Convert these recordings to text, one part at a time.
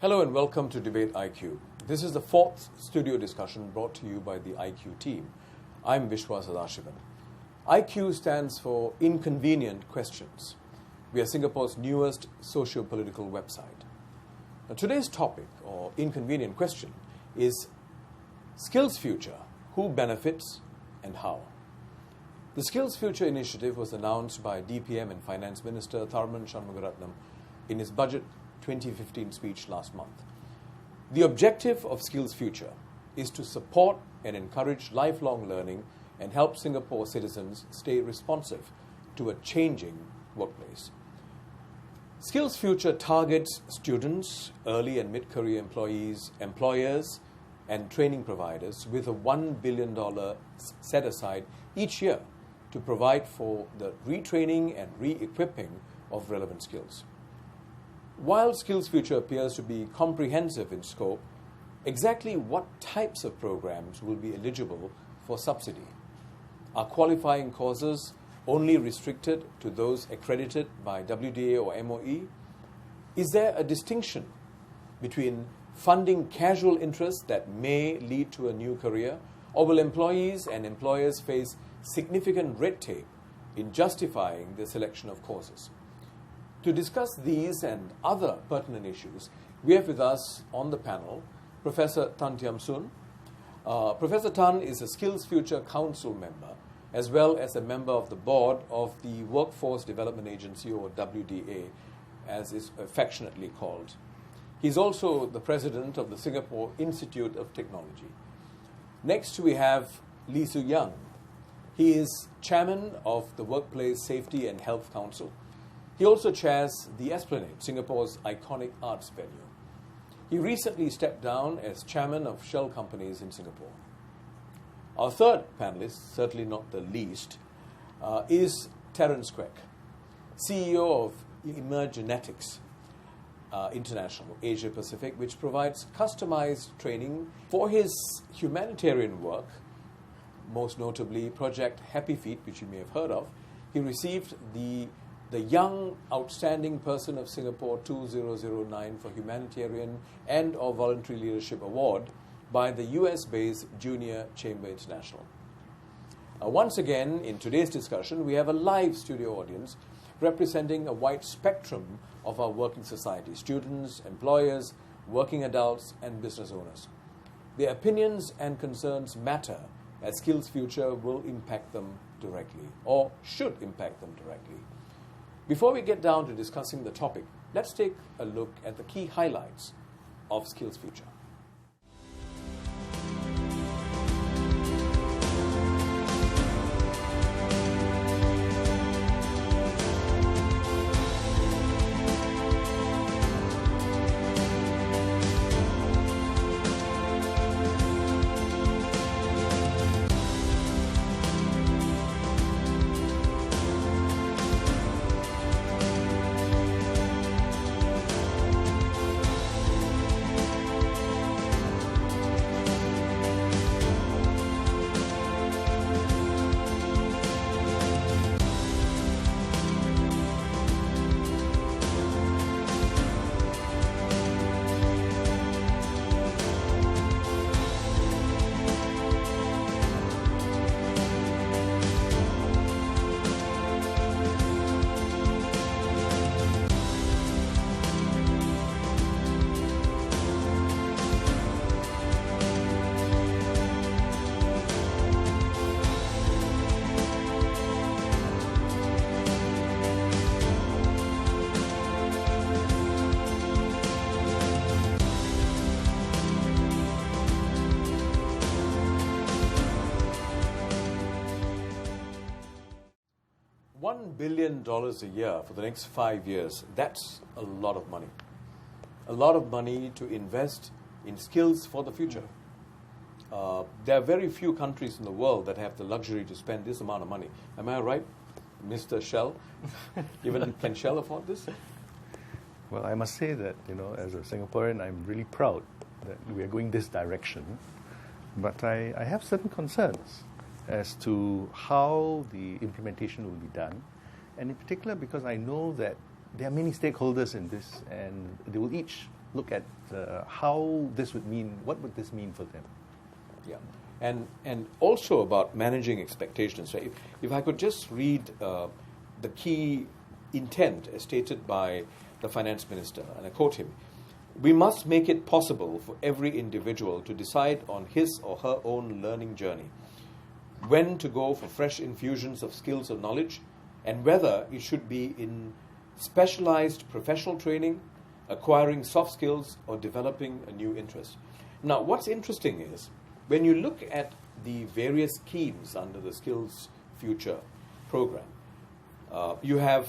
Hello and welcome to Debate IQ. This is the fourth studio discussion brought to you by the IQ team. I'm Vishwa Sadashivan. IQ stands for Inconvenient Questions. We are Singapore's newest socio-political website. Now, today's topic, or inconvenient question, is Skills Future, who benefits and how? The Skills Future initiative was announced by DPM and Finance Minister Tharman Shanmugaratnam in his Budget 2015 speech last month. The objective of Skills Future is to support and encourage lifelong learning and help Singapore citizens stay responsive to a changing workplace. Skills Future targets students, early and mid-career employees, employers, and training providers with a $1 billion set aside each year to provide for the retraining and re-equipping of relevant skills. While Skills Future appears to be comprehensive in scope, exactly what types of programs will be eligible for subsidy? Are qualifying courses only restricted to those accredited by WDA or MOE? Is there a distinction between funding casual interests that may lead to a new career, or will employees and employers face significant red tape in justifying the selection of courses? To discuss these and other pertinent issues, we have with us on the panel Professor Tan Tiam Soon. Professor Tan is a Skills Future Council member, as well as a member of the board of the Workforce Development Agency, or WDA, as is affectionately called. He's also the president of the Singapore Institute of Technology. Next, we have Lee Soo Young. He is chairman of the Workplace Safety and Health Council. He also chairs the Esplanade, Singapore's iconic arts venue. He recently stepped down as chairman of Shell Companies in Singapore. Our third panelist, certainly not the least, is Terence Quek, CEO of Emergenetics International, Asia Pacific, which provides customized training for his humanitarian work, most notably Project Happy Feet, which you may have heard of. He received the Young Outstanding Person of Singapore 2009 for Humanitarian and or Voluntary Leadership Award by the US-based Junior Chamber International. Once again, in today's discussion, we have a live studio audience representing a wide spectrum of our working society: students, employers, working adults, and business owners. Their opinions and concerns matter, as Skills Future will impact them directly, or should impact them directly. Before we get down to discussing the topic, let's take a look at the key highlights of Skills Future. $1 billion a year for the next 5 years, that's a lot of money. A lot of money to invest in skills for the future. There are very few countries in the world that have the luxury to spend this amount of money. Am I right, Mr. Shell? Even can Shell afford this? Well, I must say that, as a Singaporean, I'm really proud that we are going this direction. But I have certain concerns as to how the implementation will be done, and in particular because I know that there are many stakeholders in this, and they will each look at how this would mean, what would this mean for them? Yeah, and also about managing expectations. Right? If I could just read the key intent as stated by the finance minister, and I quote him: "We must make it possible for every individual to decide on his or her own learning journey, when to go for fresh infusions of skills or knowledge, and whether it should be in specialized professional training, acquiring soft skills, or developing a new interest." Now, what's interesting is, when you look at the various schemes under the Skills Future program, you have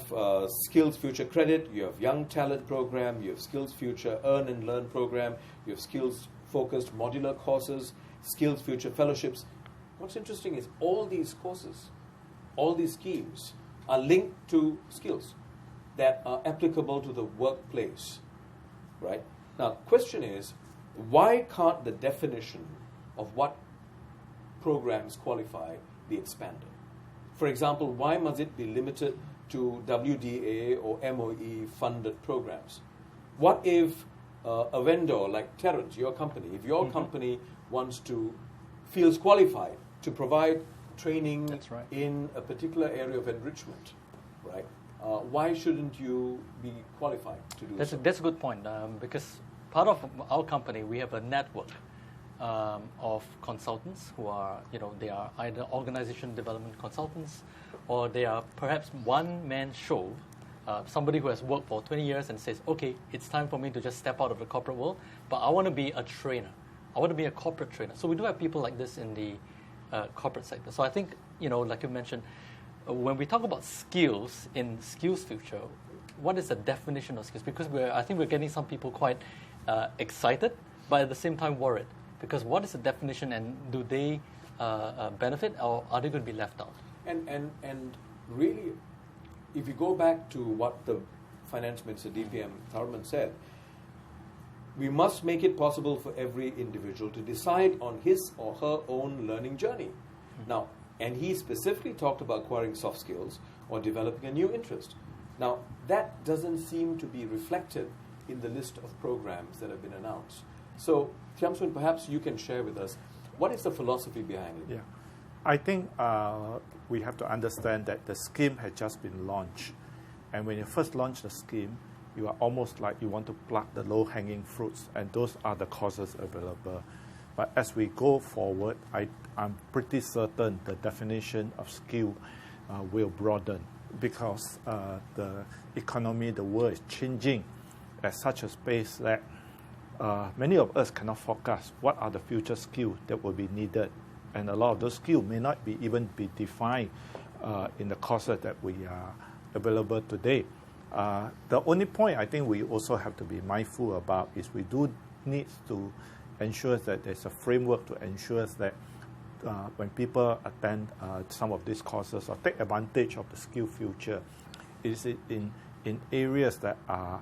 Skills Future Credit, you have Young Talent Program, you have Skills Future Earn and Learn Program, you have Skills Focused Modular Courses, Skills Future Fellowships. What's interesting is all these courses, all these schemes are linked to skills that are applicable to the workplace, right? Now, the question is, why can't the definition of what programs qualify be expanded? For example, why must it be limited to WDA or MOE funded programs? What if a vendor like Terrence, your company, if your company feels qualified to provide training in a particular area of enrichment, right? Why shouldn't you be qualified to do so? That's a good point, because part of our company, we have a network of consultants who are, they are either organization development consultants, or they are perhaps one-man show, somebody who has worked for 20 years and says, okay, it's time for me to just step out of the corporate world, but I want to be a trainer. I want to be a corporate trainer. So we do have people like this in the corporate sector. So I think, like you mentioned, when we talk about skills in Skills Future, what is the definition of skills? Because I think we're getting some people quite excited, but at the same time worried. Because what is the definition, and do they benefit, or are they going to be left out? And really, if you go back to what the Finance Minister, DPM Tharman, said, we must make it possible for every individual to decide on his or her own learning journey. Now, and he specifically talked about acquiring soft skills or developing a new interest. Now, that doesn't seem to be reflected in the list of programs that have been announced. So, Thiam Soon, perhaps you can share with us, what is the philosophy behind it? Yeah, I think we have to understand that the scheme has just been launched. And when you first launch the scheme, you are almost like you want to pluck the low-hanging fruits, and those are the courses available. But as we go forward, I'm pretty certain the definition of skill will broaden, because the economy, the world is changing at such a pace that many of us cannot forecast what are the future skills that will be needed. And a lot of those skills may not even be defined in the courses that we are available today. The only point I think we also have to be mindful about is we do need to ensure that there's a framework to ensure that when people attend some of these courses or take advantage of the skill future, is it in areas that are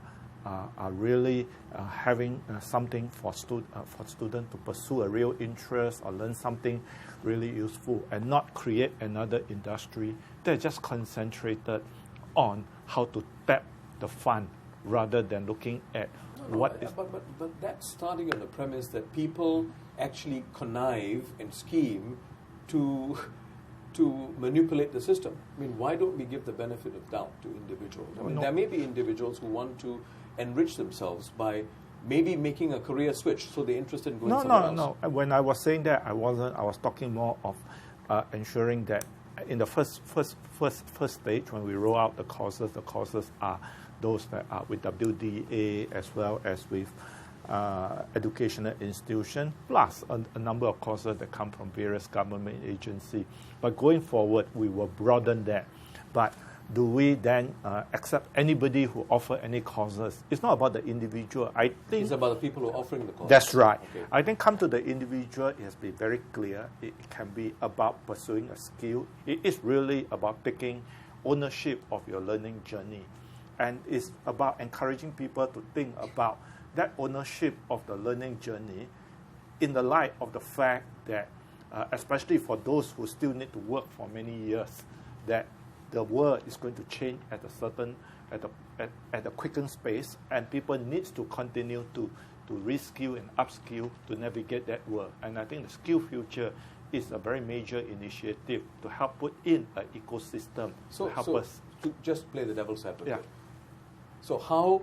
really having something for students to pursue a real interest or learn something really useful, and not create another industry that just concentrated on how to tap the fund rather than looking at But that's starting on the premise that people actually connive and scheme to manipulate the system. I mean, why don't we give the benefit of doubt to individuals? I mean, there may be individuals who want to enrich themselves by maybe making a career switch, so they're interested in going somewhere else. No. When I was saying that, I was talking more of ensuring that in the first stage, when we roll out the courses are those that are with WDA as well as with educational institution, plus a number of courses that come from various government agencies. But going forward, we will broaden that. But do we then accept anybody who offer any courses? It's not about the individual. I think it's about the people who are offering the course. That's right. Okay. I think come to the individual, it has been very clear. It can be about pursuing a skill. It is really about taking ownership of your learning journey. And it's about encouraging people to think about that ownership of the learning journey in the light of the fact that, especially for those who still need to work for many years, that the world is going to change at at a quickened space, and people need to continue to reskill and upskill to navigate that world. And I think the Skill Future is a very major initiative to help put in an ecosystem to help us. To just play the devil's advocate. Yeah. So how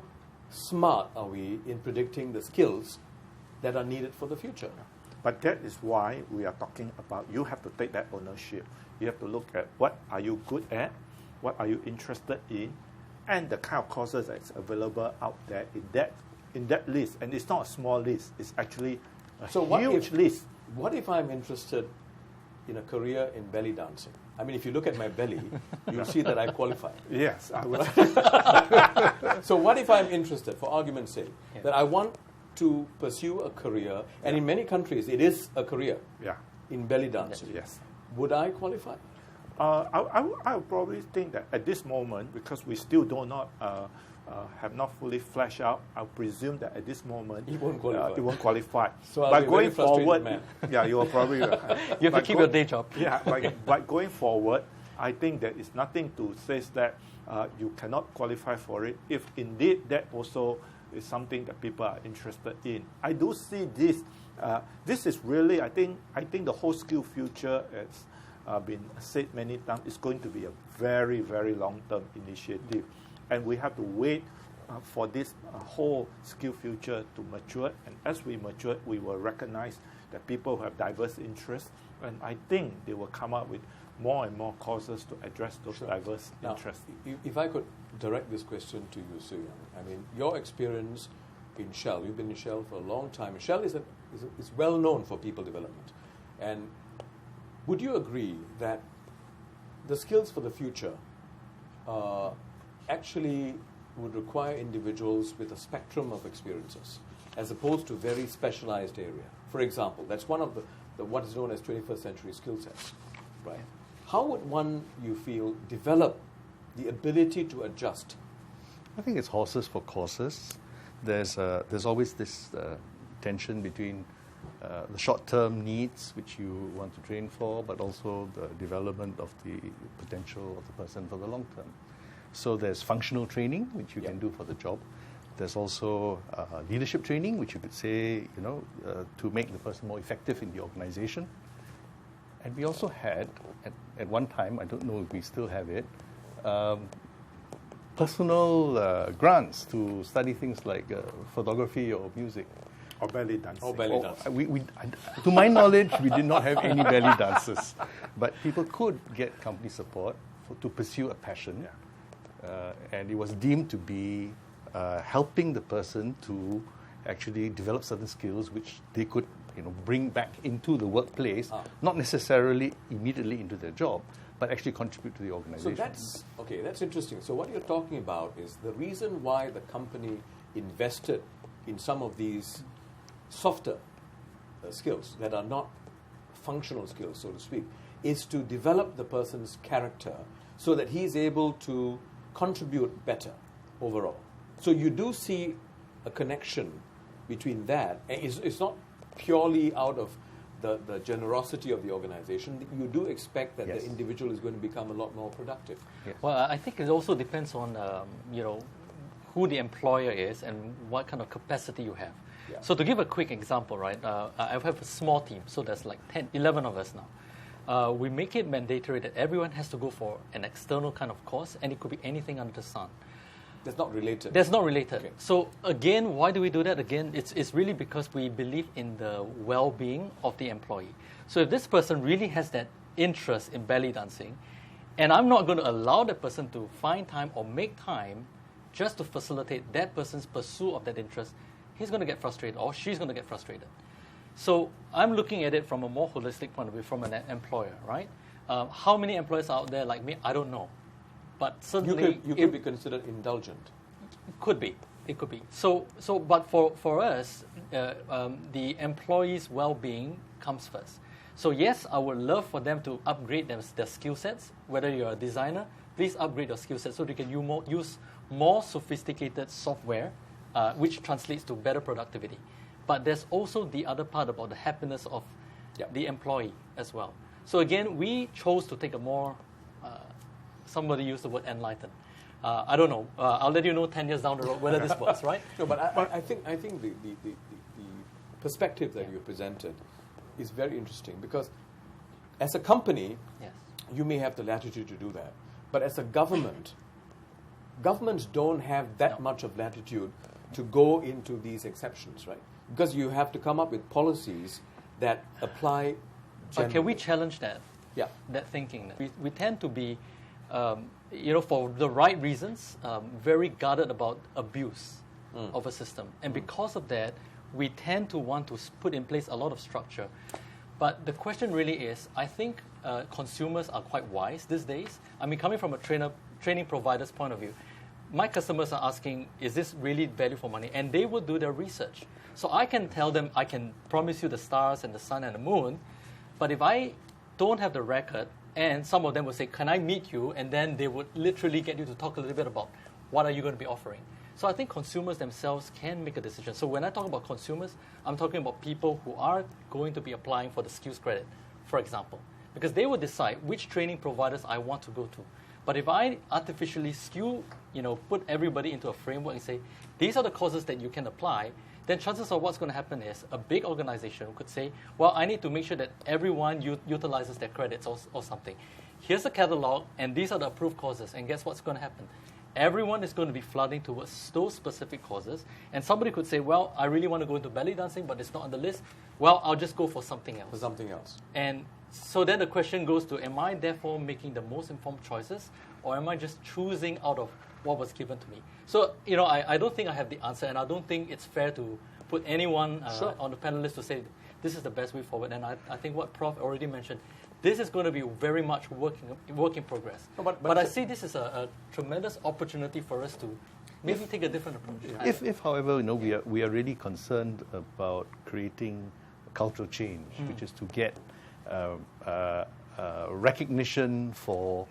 smart are we in predicting the skills that are needed for the future? But that is why we are talking about you have to take that ownership. You have to look at what are you good at, what are you interested in, and the kind of courses that's available out there in that list. And it's not a small list, it's actually a huge list. What if I'm interested in a career in belly dancing? I mean, if you look at my belly, you'll see that I qualify. Yes, I would. So what if I'm interested, for argument's sake, that I want to pursue a career, and in many countries it is a career in belly dancing. Yes. Would I qualify? I would probably think that at this moment, because we still have not fully fleshed out, I presume that at this moment it won't qualify. It won't qualify. So I'll be going very frustrated forward, man. Yeah, you will probably. You have to keep your day job. Yeah, but going forward, I think there is nothing to say that you cannot qualify for it if indeed that also is something that people are interested in. I do see this. This is really, I think the whole Skill Future has been said many times. It's going to be a very, very long-term initiative, and we have to wait for this whole Skill Future to mature. And as we mature, we will recognize that people who have diverse interests, and I think they will come up with more and more courses to address those diverse interests. If I could direct this question to you, Soo Young, I mean, your experience in Shell, you've been in Shell for a long time. Shell is well known for people development. And would you agree that the skills for the future actually would require individuals with a spectrum of experiences as opposed to very specialized area? For example, that's one of the what is known as 21st century skill sets, right? How would one, you feel, develop the ability to adjust? I think it's horses for courses. There's always this tension between the short-term needs, which you want to train for, but also the development of the potential of the person for the long term. So there's functional training, which you can do for the job. There's also leadership training, which you could say, to make the person more effective in the organization. And we also had, at one time, I don't know if we still have it, personal grants to study things like photography or music. Or belly dancing. Or belly dancing. To my knowledge, we did not have any belly dances. But people could get company support to pursue a passion. And it was deemed to be helping the person to actually develop certain skills which they could bring back into the workplace, not necessarily immediately into their job, but actually contribute to the organization. So that's interesting. So what you're talking about is the reason why the company invested in some of these softer skills that are not functional skills, so to speak, is to develop the person's character so that he's able to contribute better overall. So you do see a connection between that. It's not purely out of the generosity of the organization. You do expect that the individual is going to become a lot more productive. Yes. Well, I think it also depends on who the employer is and what kind of capacity you have. Yeah. So to give a quick example, right, I have a small team, so there's like 11 of us now. We make it mandatory that everyone has to go for an external kind of course, and it could be anything under the sun. That's not related. That's not related. Okay. So again, why do we do that? Again, it's really because we believe in the well-being of the employee. So if this person really has that interest in belly dancing, and I'm not going to allow that person to find time or make time just to facilitate that person's pursuit of that interest, he's going to get frustrated or she's going to get frustrated. So I'm looking at it from a more holistic point of view, from an employer, right? How many employers out there like me? I don't know. But certainly you could be considered indulgent. It could be. But for us, the employee's well-being comes first. So yes, I would love for them to upgrade their skill sets. Whether you're a designer, please upgrade your skill sets so they can use more sophisticated software, which translates to better productivity. But there's also the other part about the happiness of the employee as well. So again, we chose to take a more, somebody used the word enlightened. I don't know. I'll let you know 10 years down the road whether this works, right? No, but I think the perspective that you presented is very interesting, because as a company, Yes. you may have the latitude to do that, but as a government, governments don't have that much of latitude to go into these exceptions, right? Because you have to come up with policies that apply But can we generally. challenge that? Yeah. That thinking. We tend to be, for the right reasons, very guarded about abuse of a system. And because of that, we tend to want to put in place a lot of structure. But the question really is, I think consumers are quite wise these days. I mean, coming from a training provider's point of view, my customers are asking, is this really value for money? And they will do their research. So I can tell them, I can promise you the stars and the sun and the moon, but if I don't have the record, and some of them will say, can I meet you? And then they would literally get you to talk a little bit about what are you going to be offering. So I think consumers themselves can make a decision. So when I talk about consumers, I'm talking about people who are going to be applying for the skills credit, for example, because they will decide which training providers I want to go to. But if I artificially put everybody into a framework and say, these are the courses that you can apply, then chances are what's going to happen is a big organization could say, well, I need to make sure that everyone utilizes their credits or something. Here's a catalog, and these are the approved courses. And guess what's going to happen? Everyone is going to be flooding towards those specific courses. And somebody could say, well, I really want to go into belly dancing, but it's not on the list. Well, I'll just go for something else. For something else. And so then the question goes to, am I therefore making the most informed choices, or am I just choosing out of what was given to me? So, I don't think I have the answer, and I don't think it's fair to put anyone on the panel list to say this is the best way forward. And I think what Prof already mentioned, this is going to be very much work in progress. No, but I see this as a tremendous opportunity for us to maybe take a different approach. If however, we are really concerned about creating a cultural change, which is to get recognition for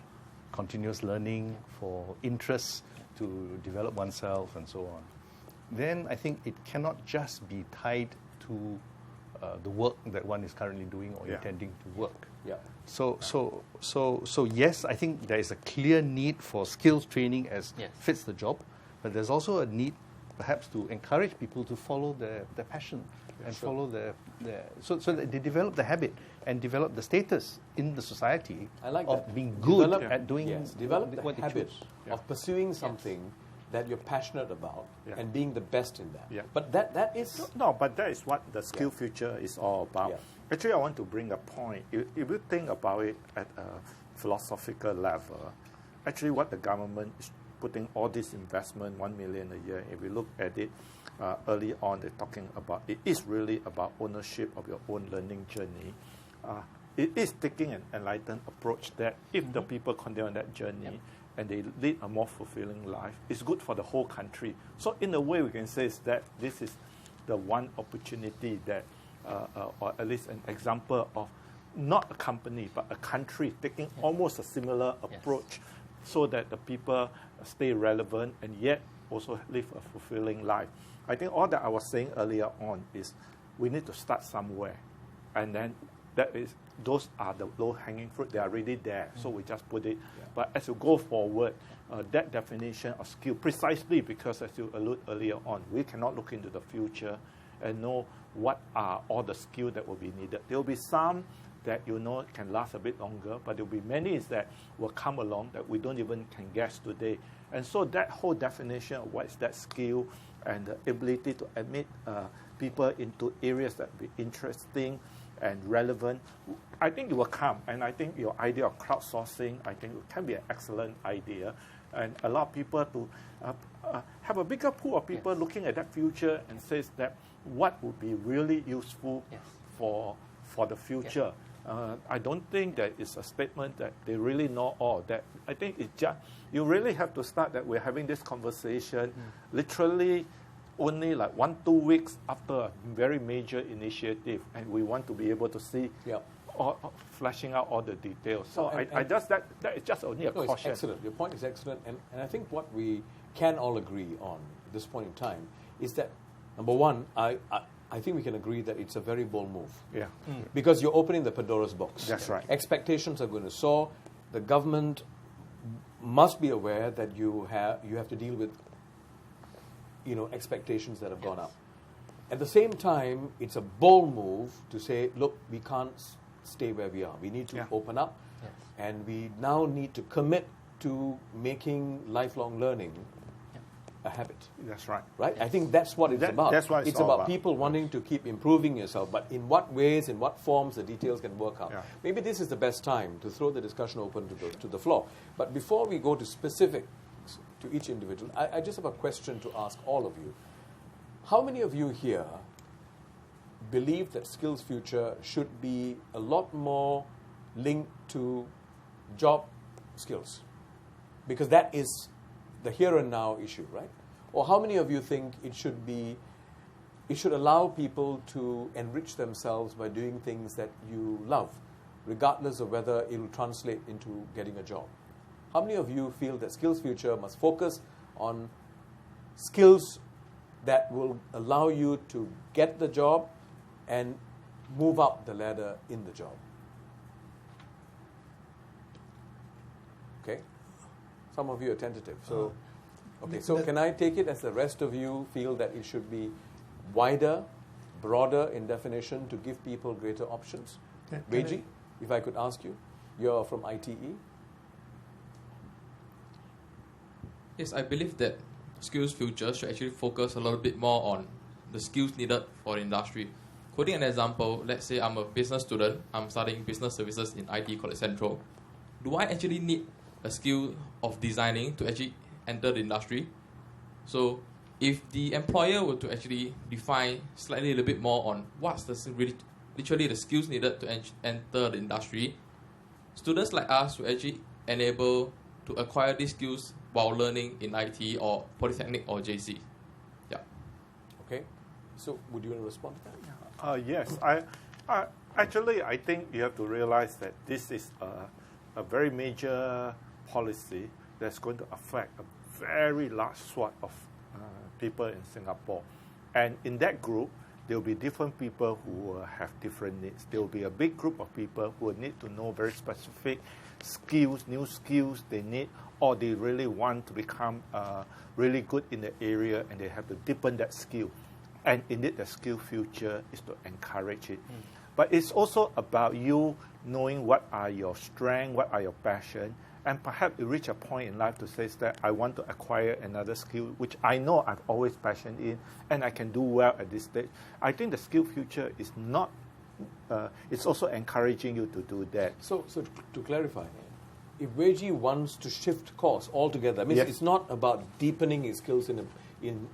continuous learning, for interests to develop oneself and so on, then I think it cannot just be tied to the work that one is currently doing or intending to work. Yeah. So yes, I think there is a clear need for skills training as fits the job, but there's also a need perhaps to encourage people to follow their passion and follow their so that they develop the habit and develop the status in the society of being good at doing develop the what they habit choose. of pursuing something that you're passionate about and being the best in that. Yeah. But that is... No, but that is what the skill future is all about. Yeah. Actually, I want to bring a point. If you think about it at a philosophical level, actually what the government is putting all this investment, 1 million a year, if we look at it early on, they're talking about, it is really about ownership of your own learning journey. It is taking an enlightened approach that if the people continue on that journey, and they lead a more fulfilling life, it's good for the whole country. So in a way, we can say is that this is the one opportunity that, or at least an example of not a company, but a country taking almost a similar approach so that the people stay relevant and yet also live a fulfilling life. I think all that I was saying earlier on is we need to start somewhere. And then those are the low-hanging fruit. They are already there, so we just put it. But as you go forward, that definition of skill, precisely because as you alluded earlier on, we cannot look into the future and know what are all the skills that will be needed. There will be some that can last a bit longer, but there will be many that will come along that we don't even can guess today. And so that whole definition of what is that skill and the ability to admit people into areas that will be interesting and relevant, I think it will come. And I think your idea of crowdsourcing, I think it can be an excellent idea, and allow people to have a bigger pool of people looking at that future and says that what would be really useful for the future. I don't think that it's a statement that they really know all that. I think it's just, you really have to start that we're having this conversation literally only like 1-2 weeks after a very major initiative, and we want to be able to see fleshing out all the details. So I just that is just only a caution. It's excellent. Your point is excellent, and I think what we can all agree on at this point in time is that, number one, I think we can agree that it's a very bold move. Yeah. Because you're opening the Pandora's box. That's right. Expectations are going to soar. The government must be aware that you have to deal with expectations that have gone up. At the same time, it's a bold move to say, look, we can't stay where we are. We need to open up, and we now need to commit to making lifelong learning a habit. That's right. Right? I think that's what it's about. That's what it's about people wanting to keep improving yourself, but in what ways, in what forms, the details can work out. Yeah. Maybe this is the best time to throw the discussion open to the floor. But before we go to specifics to each individual, I just have a question to ask all of you. How many of you here believe that Skills Future should be a lot more linked to job skills? Because that is the here and now issue, right? Or how many of you think it should allow people to enrich themselves by doing things that you love, regardless of whether it will translate into getting a job? How many of you feel that Skills Future must focus on skills that will allow you to get the job and move up the ladder in the job? Okay? Some of you are tentative. So, okay. So can I take it as the rest of you feel that it should be wider, broader in definition to give people greater options? Reiji, if I could ask you, you're from ITE. Yes, I believe that Skills Future should actually focus a little bit more on the skills needed for the industry. Quoting an example, let's say I'm a business student, I'm studying business services in IT College Central. Do I actually need a skill of designing to actually enter the industry? So if the employer were to actually define slightly a little bit more on what's literally the skills needed to enter the industry, students like us will actually enable to acquire these skills while learning in IT or Polytechnic or JC. Yeah. Okay. So would you want to respond to that? Yes. I think you have to realize that this is a very major policy that's going to affect a very large swath of people in Singapore. And in that group, there will be different people who will have different needs. There will be a big group of people who will need to know very specific skills, new skills they need, or they really want to become really good in the area and they have to deepen that skill. And indeed, the Skill Future is to encourage it. But it's also about you knowing what are your strengths, what are your passion, and perhaps you reach a point in life to say that I want to acquire another skill, which I know I've always passionate in, and I can do well at this stage. I think the Skill Future is not, it's also encouraging you to do that. So to clarify, if Weiji wants to shift course altogether, I mean, it's not about deepening his skills in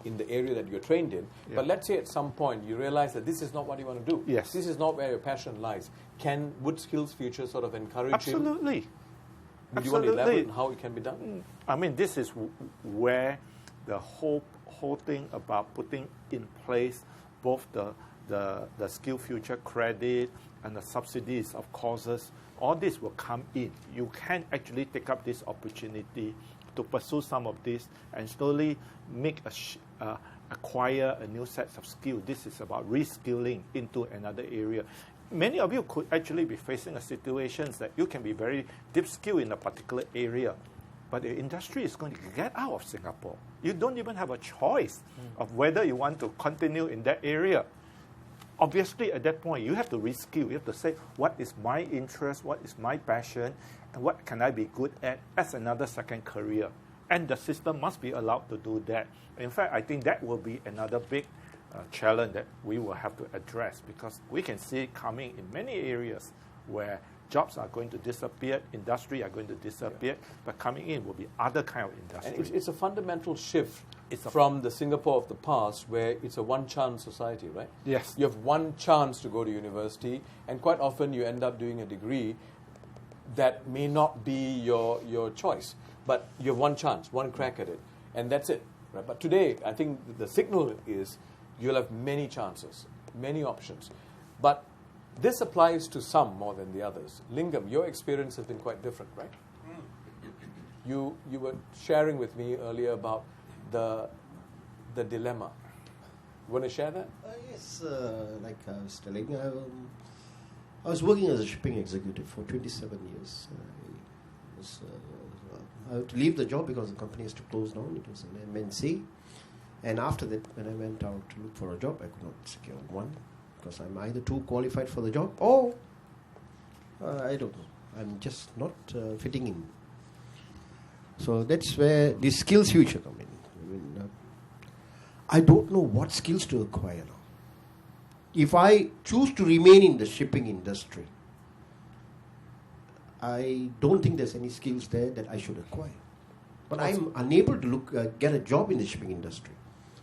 the area that you're trained in, but let's say at some point you realize that this is not what you want to do. Yes. This is not where your passion lies. Would Skills Future sort of encourage Absolutely. him? Would you want to elaborate on how it can be done? I mean, this is where the whole thing about putting in place both the Skill Future credit and the subsidies of courses, all this will come in. You can actually take up this opportunity to pursue some of this and slowly make acquire a new set of skills. This is about reskilling into another area. Many of you could actually be facing a situation that you can be very deep skilled in a particular area, but the industry is going to get out of Singapore. You don't even have a choice of whether you want to continue in that area. Obviously, at that point, you have to reskill. You have to say, what is my interest, what is my passion, and what can I be good at as another second career? And the system must be allowed to do that. In fact, I think that will be another big challenge that we will have to address, because we can see it coming in many areas where jobs are going to disappear, industry are going to disappear, but coming in will be other kind of industry. And it's a fundamental shift from the Singapore of the past, where it's a one-chance society, right? Yes. You have one chance to go to university, and quite often you end up doing a degree that may not be your choice, but you have one chance, one crack at it, and that's it. Right? But today, I think the signal is you'll have many chances, many options. But this applies to some more than the others. Lingam, your experience has been quite different, right? You were sharing with me earlier about the dilemma. You want to share that? Yes, like I was telling, I was working as a shipping executive for 27 years. I was I had to leave the job because the company has to close down. It was an MNC. And after that, when I went out to look for a job, I could not secure one because I'm either too qualified for the job or I don't know. I'm just not fitting in. So that's where the skills future come in. I don't know what skills to acquire now. If I choose to remain in the shipping industry, I don't think there's any skills there that I should acquire. But I'm unable to get a job in the shipping industry.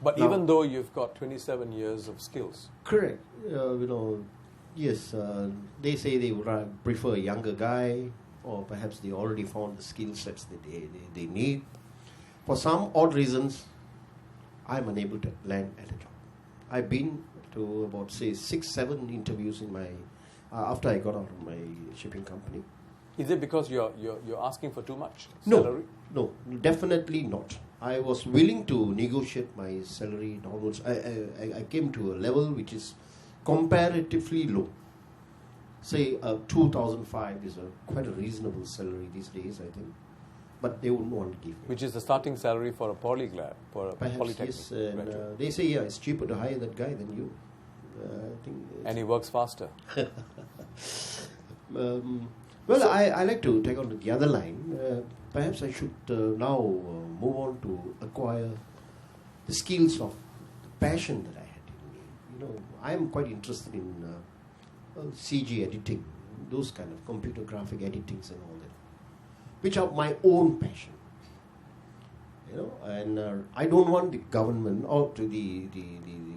But now, even though you've got 27 years of skills. Correct. Yes, they say they would prefer a younger guy, or perhaps they already found the skill sets that they need. For some odd reasons, I'm unable to land at a job. I've been to about, say, 6-7 interviews in my after I got out of my shipping company. Is it because you're asking for too much salary? No, definitely not. I was willing to negotiate my salary downwards. I came to a level which is comparatively low. Say 2,005 is quite a reasonable salary these days, I think. But they wouldn't want to give me. Which is the starting salary for a polyglot, for a Perhaps, polytechnic. yes, and they say, it's cheaper to hire that guy than you. I think. And he works faster. Well, I like to take on to the other line. Perhaps I should now move on to acquire the skills of the passion that I had in me. I am quite interested in CG editing, those kind of computer graphic editings and all that, which are my own passion. And I don't want the government or to the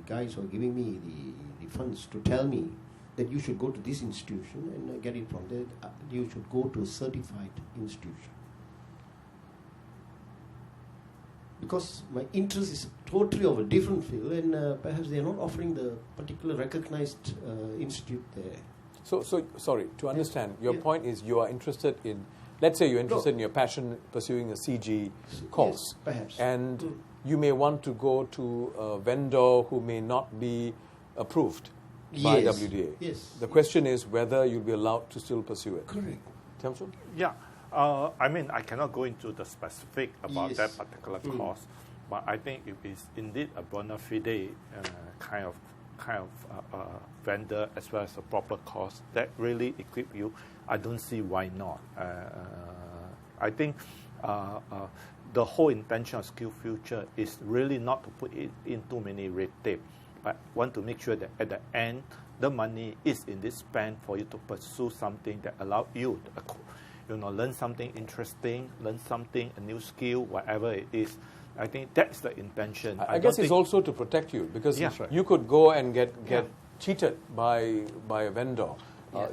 guys who are giving me the funds to tell me that you should go to this institution and get it from there. You should go to a certified institution. Because my interest is totally of a different field, and perhaps they are not offering the particular recognized institute there. So sorry, to understand, your point is you are interested in, let's say you're interested in your passion pursuing a CG course. Yes, perhaps. And you may want to go to a vendor who may not be approved by WDA. Yes. The question is whether you'll be allowed to still pursue it. Correct. Tiamshu? Yeah, I cannot go into the specific about that particular course, but I think if it's indeed a bona fide kind of vendor as well as a proper course that really equip you, I don't see why not. I think the whole intention of Skill Future is really not to put it in too many red tape, but want to make sure that at the end, the money is in this span for you to pursue something that allows you to learn something interesting, learn something, a new skill, whatever it is. I think that's the intention. I guess it's also to protect you, because right. you could go and get cheated by a vendor.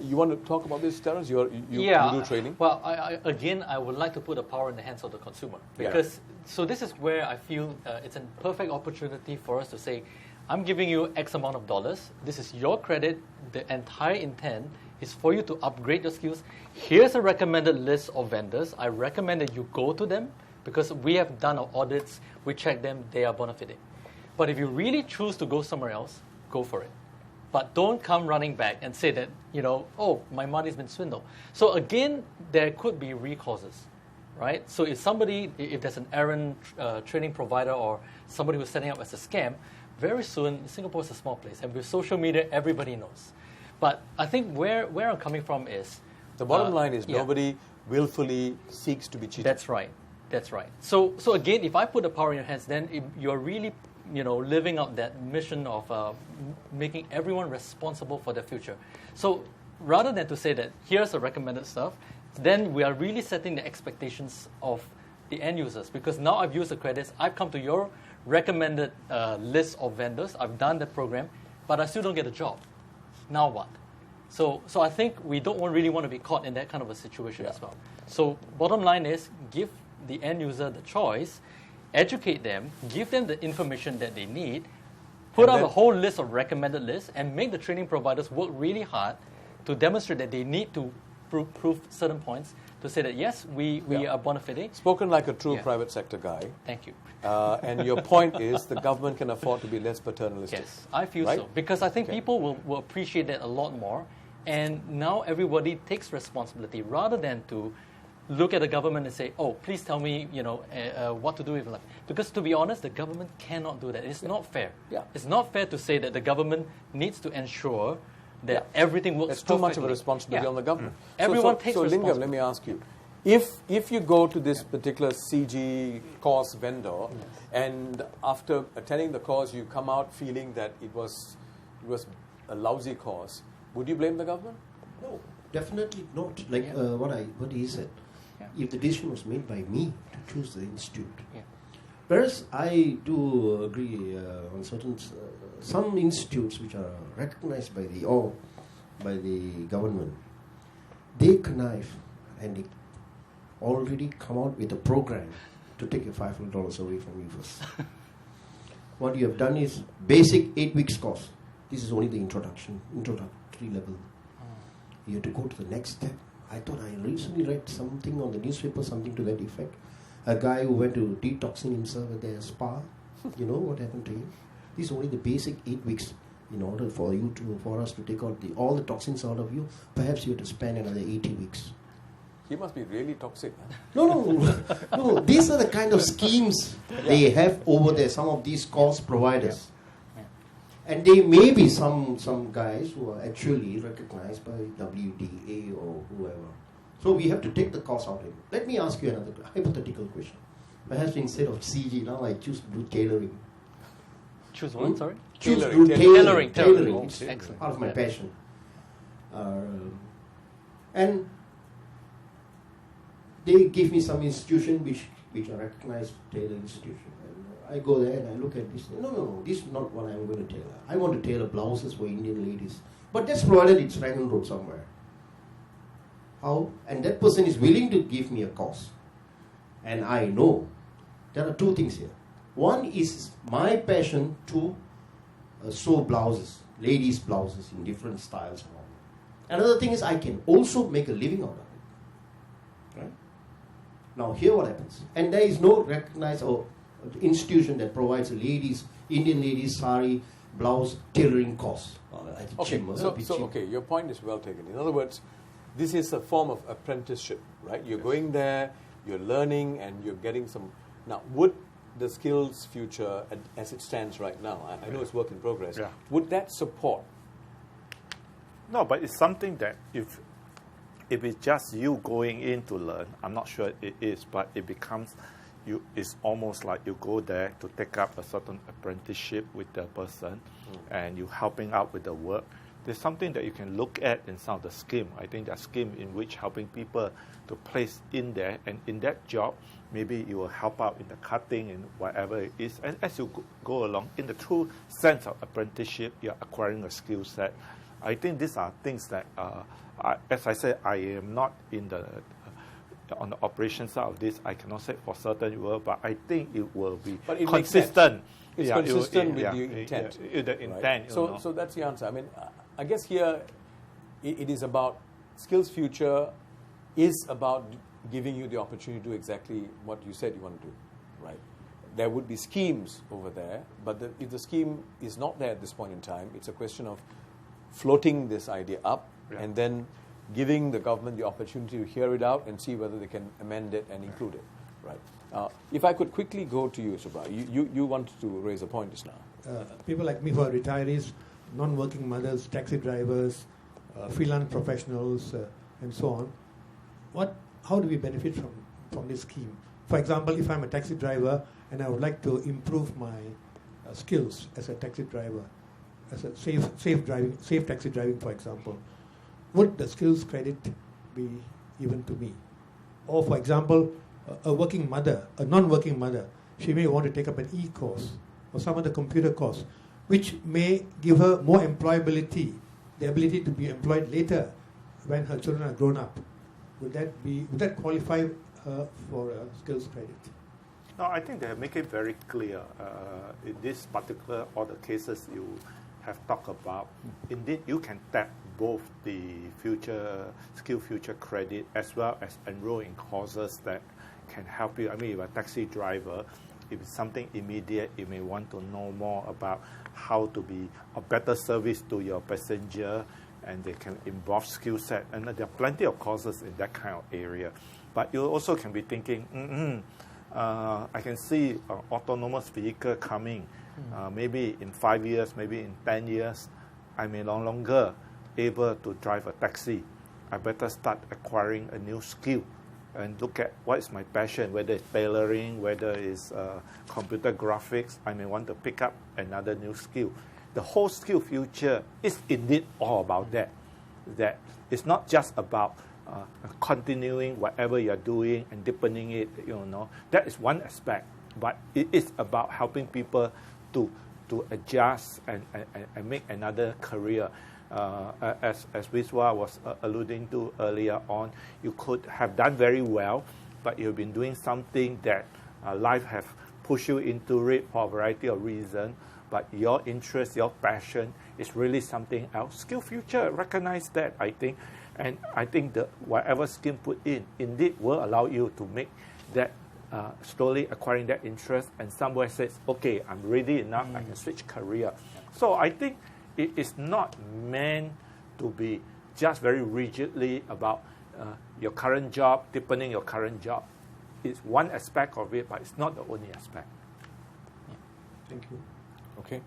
You want to talk about this, Terence? You do training? Well, I would like to put the power in the hands of the consumer. Because so this is where I feel it's a perfect opportunity for us to say, I'm giving you X amount of dollars. This is your credit. The entire intent is for you to upgrade your skills. Here's a recommended list of vendors. I recommend that you go to them because we have done our audits. We check them. They are bona fide. But if you really choose to go somewhere else, go for it. But don't come running back and say that, my money's been swindled. So again, there could be recourses, right? So if there's an errant training provider or somebody who's setting up as a scam, very soon, Singapore is a small place. And with social media, everybody knows. But I think where I'm coming from is... The bottom line is nobody willfully seeks to be cheated. That's right. So again, if I put the power in your hands, then you're really living out that mission of making everyone responsible for their future. So rather than to say that here's the recommended stuff, then we are really setting the expectations of the end users. Because now I've used the credits, I've come to your recommended list of vendors, I've done the program, but I still don't get a job. Now what? So I think we don't really want to be caught in that kind of a situation as well. So bottom line is, give the end user the choice, educate them, give them the information that they need, put out a whole list of recommended lists, and make the training providers work really hard to demonstrate that they need to prove certain points to say that, yes, we are bona fide. Spoken like a true private sector guy. Thank you. And your point is the government can afford to be less paternalistic. Yes, I feel so. Because I think people will appreciate that a lot more. And now everybody takes responsibility rather than to look at the government and say, "Oh, please tell me, what to do with life." Because to be honest, the government cannot do that. It's not fair. Yeah. It's not fair to say that the government needs to ensure that everything works. There's too much of a perfectly. responsibility on the government. Everyone takes So Lingam, responsibility. let me ask you. If you go to this particular CG course vendor, and after attending the course you come out feeling that it was a lousy course, would you blame the government? No, definitely not. Like what he said. Yeah. If the decision was made by me to choose the institute. Yeah. Whereas I do agree on certain some institutes which are recognized by the government, they connive and they already come out with a program to take your $500 away from you first. What you have done is basic 8 weeks course. This is only the introductory level. You have to go to the next step. I thought I recently read something on the newspaper, something to that effect. A guy who went to detoxing himself at their spa. You know what happened to him? This is only the basic 8 weeks. In order for us to take out all the toxins out of you, perhaps you have to spend another 80 weeks. He must be really toxic. Huh? No. These are the kind of schemes they have over there. Some of these course providers. And there may be some guys who are actually recognized by WDA or whoever. So we have to take the cost out of it. Let me ask you another hypothetical question. Perhaps instead of CG, now I choose to do tailoring. Choose one, sorry? Choose to do tailoring. Tailoring. It's Excellent. part of my passion. And they give me some institution which are recognized tailor institution. I go there and I look at this. No, this is not what I'm going to tailor. I want to tailor blouses for Indian ladies. But that's provided it's Rangan Road somewhere. How? And that person is willing to give me a course. And I know there are two things here. One is my passion to sew blouses, ladies' blouses in different styles. Another thing is I can also make a living out of it. Right? Now here what happens. And there is no recognized institution that provides a Indian ladies sari blouse tailoring course. Okay, your point is well taken. In other words, this is a form of apprenticeship, right? You're going there, you're learning, and you're getting some. Now, would the skills future, as it stands right now, I know it's work in progress, would that support? No, but it's something that if it's just you going in to learn, I'm not sure it is, but it becomes. It's almost like you go there to take up a certain apprenticeship with the person and you helping out with the work. There's something that you can look at in some of the scheme. I think that scheme in which helping people to place in there, and in that job, maybe you will help out in the cutting and whatever it is. And as you go along, in the true sense of apprenticeship, you're acquiring a skill set. I think these are things that, as I said, I am not on the operation side of this. I cannot say for certain it will, but I think it will be consistent. It's consistent with the intent. The intent. Right? So that's the answer. I mean, I guess here it is about Skills Future is about giving you the opportunity to do exactly what you said you want to do, right? There would be schemes over there, but if the scheme is not there at this point in time, it's a question of floating this idea up and then giving the government the opportunity to hear it out and see whether they can amend it and include it, right? If I could quickly go to you, Subra, you wanted to raise a point just now. People like me who are retirees, non-working mothers, taxi drivers, freelance professionals, and so on. How do we benefit from this scheme? For example, if I'm a taxi driver and I would like to improve my skills as a taxi driver, as a safe taxi driving, for example, would the skills credit be given to me? Or, for example, a working mother, a non-working mother, she may want to take up an e-course or some other computer course, which may give her more employability, the ability to be employed later when her children are grown up. Would that qualify her for a skills credit? No, I think they make it very clear in this particular all the cases you have talked about. Indeed, you can tap both the skill future credit as well as enroll in courses that can help you. I mean, if you're a taxi driver, if it's something immediate, you may want to know more about how to be a better service to your passenger, and they can involve skill set. And there are plenty of courses in that kind of area. But you also can be thinking, I can see an autonomous vehicle coming. Maybe in 5 years, maybe in 10 years, I may no longer able to drive a taxi. I better start acquiring a new skill and look at what is my passion, whether it's tailoring, whether it's computer graphics. I may want to pick up another new skill. The whole skill future is indeed all about that. That it's not just about continuing whatever you're doing and deepening it, That is one aspect. But it is about helping people to adjust and make another career. As Wiswa was alluding to earlier on, you could have done very well, but you've been doing something that life have pushed you into it for a variety of reasons, but your interest, your passion is really something else. Skill Future recognize that, I think, and I think that whatever scheme put in indeed will allow you to make that slowly acquiring that interest, and somewhere says, okay, I'm ready enough, I can switch career. So I think it is not meant to be just very rigidly about your current job, deepening your current job. It's one aspect of it, but it's not the only aspect. Thank you. Okay.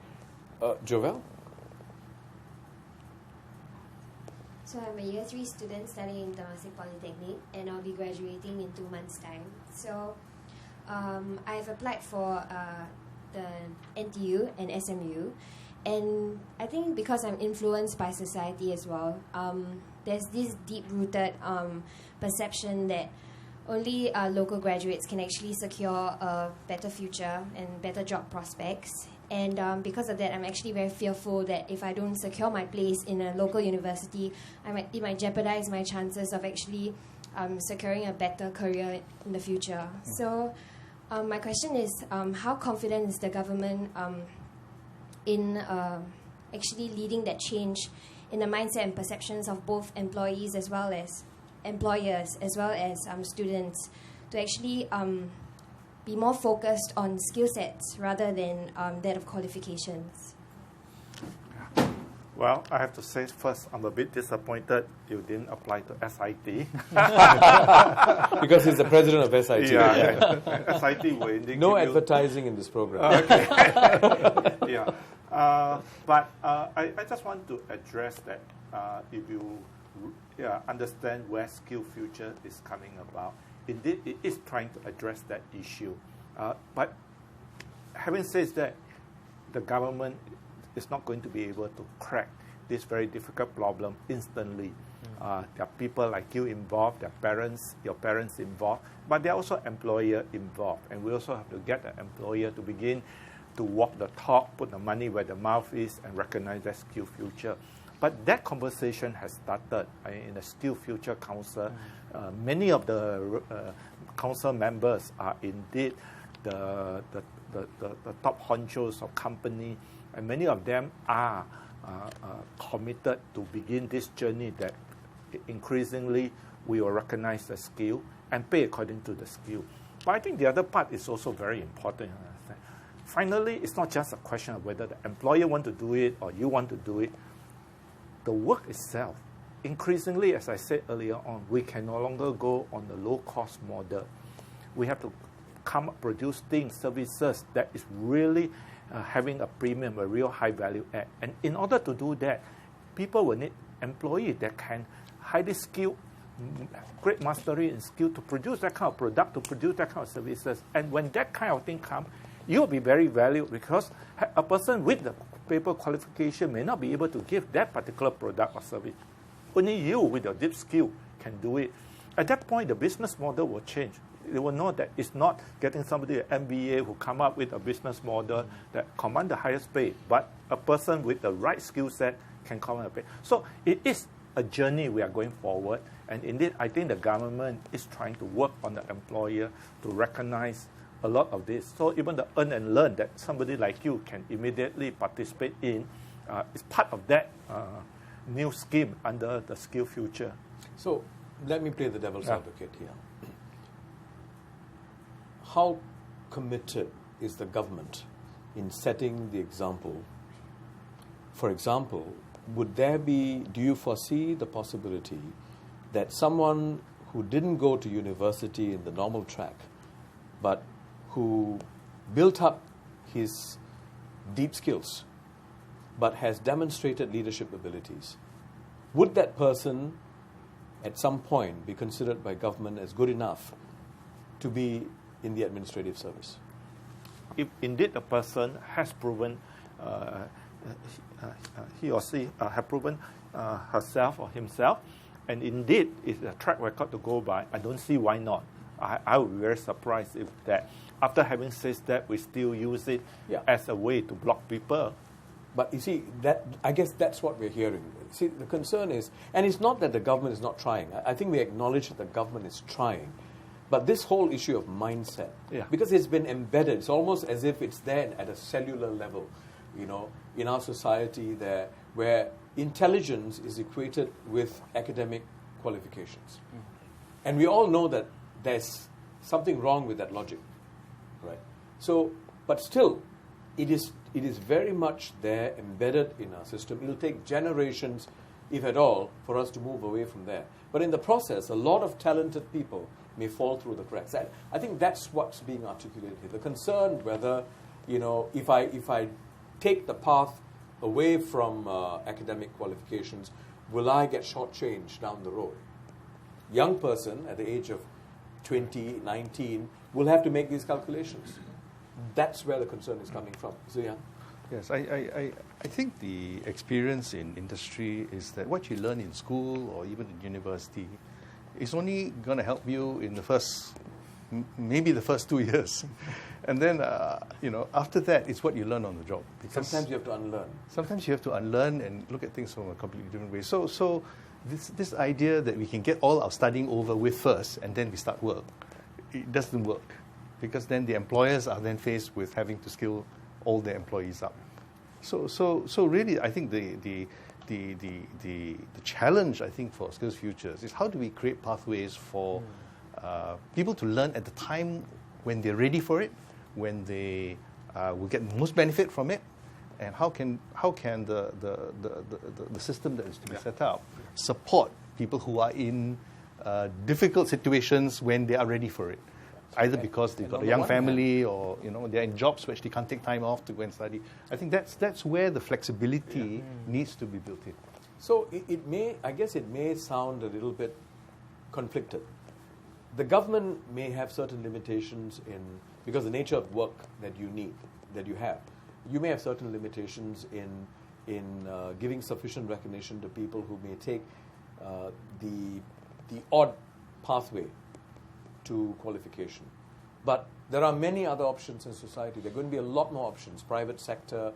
Jovel? So I'm a year 3 student studying in Temasek Polytechnic, and I'll be graduating in 2 months' time. So I've applied for the NTU and SMU, and I think because I'm influenced by society as well, there's this deep-rooted perception that only local graduates can actually secure a better future and better job prospects. And because of that, I'm actually very fearful that if I don't secure my place in a local university, it might jeopardize my chances of actually securing a better career in the future. So my question is, how confident is the government in actually leading that change in the mindset and perceptions of both employees as well as employers, as well as students, to actually be more focused on skill sets rather than that of qualifications? Well, I have to say first, I'm a bit disappointed you didn't apply to SIT. Because he's the president of SIT. Yeah. SIT will indeed no give advertising in this program. Okay. Yeah. But I just want to address that if you understand where Skill Future is coming about. Indeed, it is trying to address that issue. But having said that, the government is not going to be able to crack this very difficult problem instantly. There are people like you involved, there are parents, your parents involved, but there are also employer involved. And we also have to get the employer to begin to walk the talk, put the money where the mouth is, and recognize that Skill Future. But that conversation has started in the Skill Future Council. Many of the council members are indeed the top honchos of company, and many of them are committed to begin this journey that increasingly we will recognize the skill and pay according to the skill. But I think the other part is also very important. Finally, it's not just a question of whether the employer want to do it or you want to do it. The work itself, increasingly, as I said earlier on, we can no longer go on the low-cost model. We have to produce things, services that is really having a premium, a real high value add. And in order to do that, people will need employees that can highly skilled, great mastery and skill to produce that kind of product, to produce that kind of services. And when that kind of thing comes, you'll be very valued, because a person with the paper qualification may not be able to give that particular product or service. Only you with your deep skill can do it. At that point, the business model will change. They will know that it's not getting somebody at MBA who come up with a business model that command the highest pay, but a person with the right skill set can command a pay. So it is a journey we are going forward. And indeed, I think the government is trying to work on the employer to recognize a lot of this. So even the earn and learn that somebody like you can immediately participate in is part of that new scheme under the Skill Future. So let me play the devil's advocate here. How committed is the government in setting the example? For example, do you foresee the possibility that someone who didn't go to university in the normal track, but who built up his deep skills, but has demonstrated leadership abilities, would that person at some point be considered by government as good enough to be in the administrative service? If indeed a person has proven, he or she have proven herself or himself, and indeed is a track record to go by, I don't see why not. I would be very surprised if that, after having said that, we still use it as a way to block people. But you see, I guess that's what we're hearing. See, the concern is, and it's not that the government is not trying. I think we acknowledge that the government is trying. But this whole issue of mindset, because it's been embedded, it's almost as if it's there at a cellular level, you know, in our society there, where intelligence is equated with academic qualifications. And we all know that there's something wrong with that logic, right? So, but still, it is very much there, embedded in our system. It'll take generations, if at all, for us to move away from there. But in the process, a lot of talented people may fall through the cracks. I think that's what's being articulated here. The concern whether, you know, if I take the path away from academic qualifications, will I get shortchanged down the road? Young person at the age of 20, 19 will have to make these calculations. That's where the concern is coming from. So, yeah. Yes, I think the experience in industry is that what you learn in school or even in university is only going to help you in the first, maybe the first 2 years. And then, you know, after that, it's what you learn on the job. Because sometimes you have to unlearn. Sometimes you have to unlearn and look at things from a completely different way. So this idea that we can get all our studying over with first and then we start work, it doesn't work. Because then the employers are then faced with having to skill all their employees up. So really, I think the challenge, I think, for Skills Futures is how do we create pathways for people to learn at the time when they're ready for it, when they will get the most benefit from it, and how can the system that is to be set up support people who are in difficult situations when they are ready for it. Either because they've got a young family or, you know, they're in jobs which they can't take time off to go and study. I think that's where the flexibility needs to be built in. So it may sound a little bit conflicted. The government may have certain limitations because the nature of work that you have. You may have certain limitations in giving sufficient recognition to people who may take the odd pathway to qualification. But there are many other options in society. There are going to be a lot more options, private sector,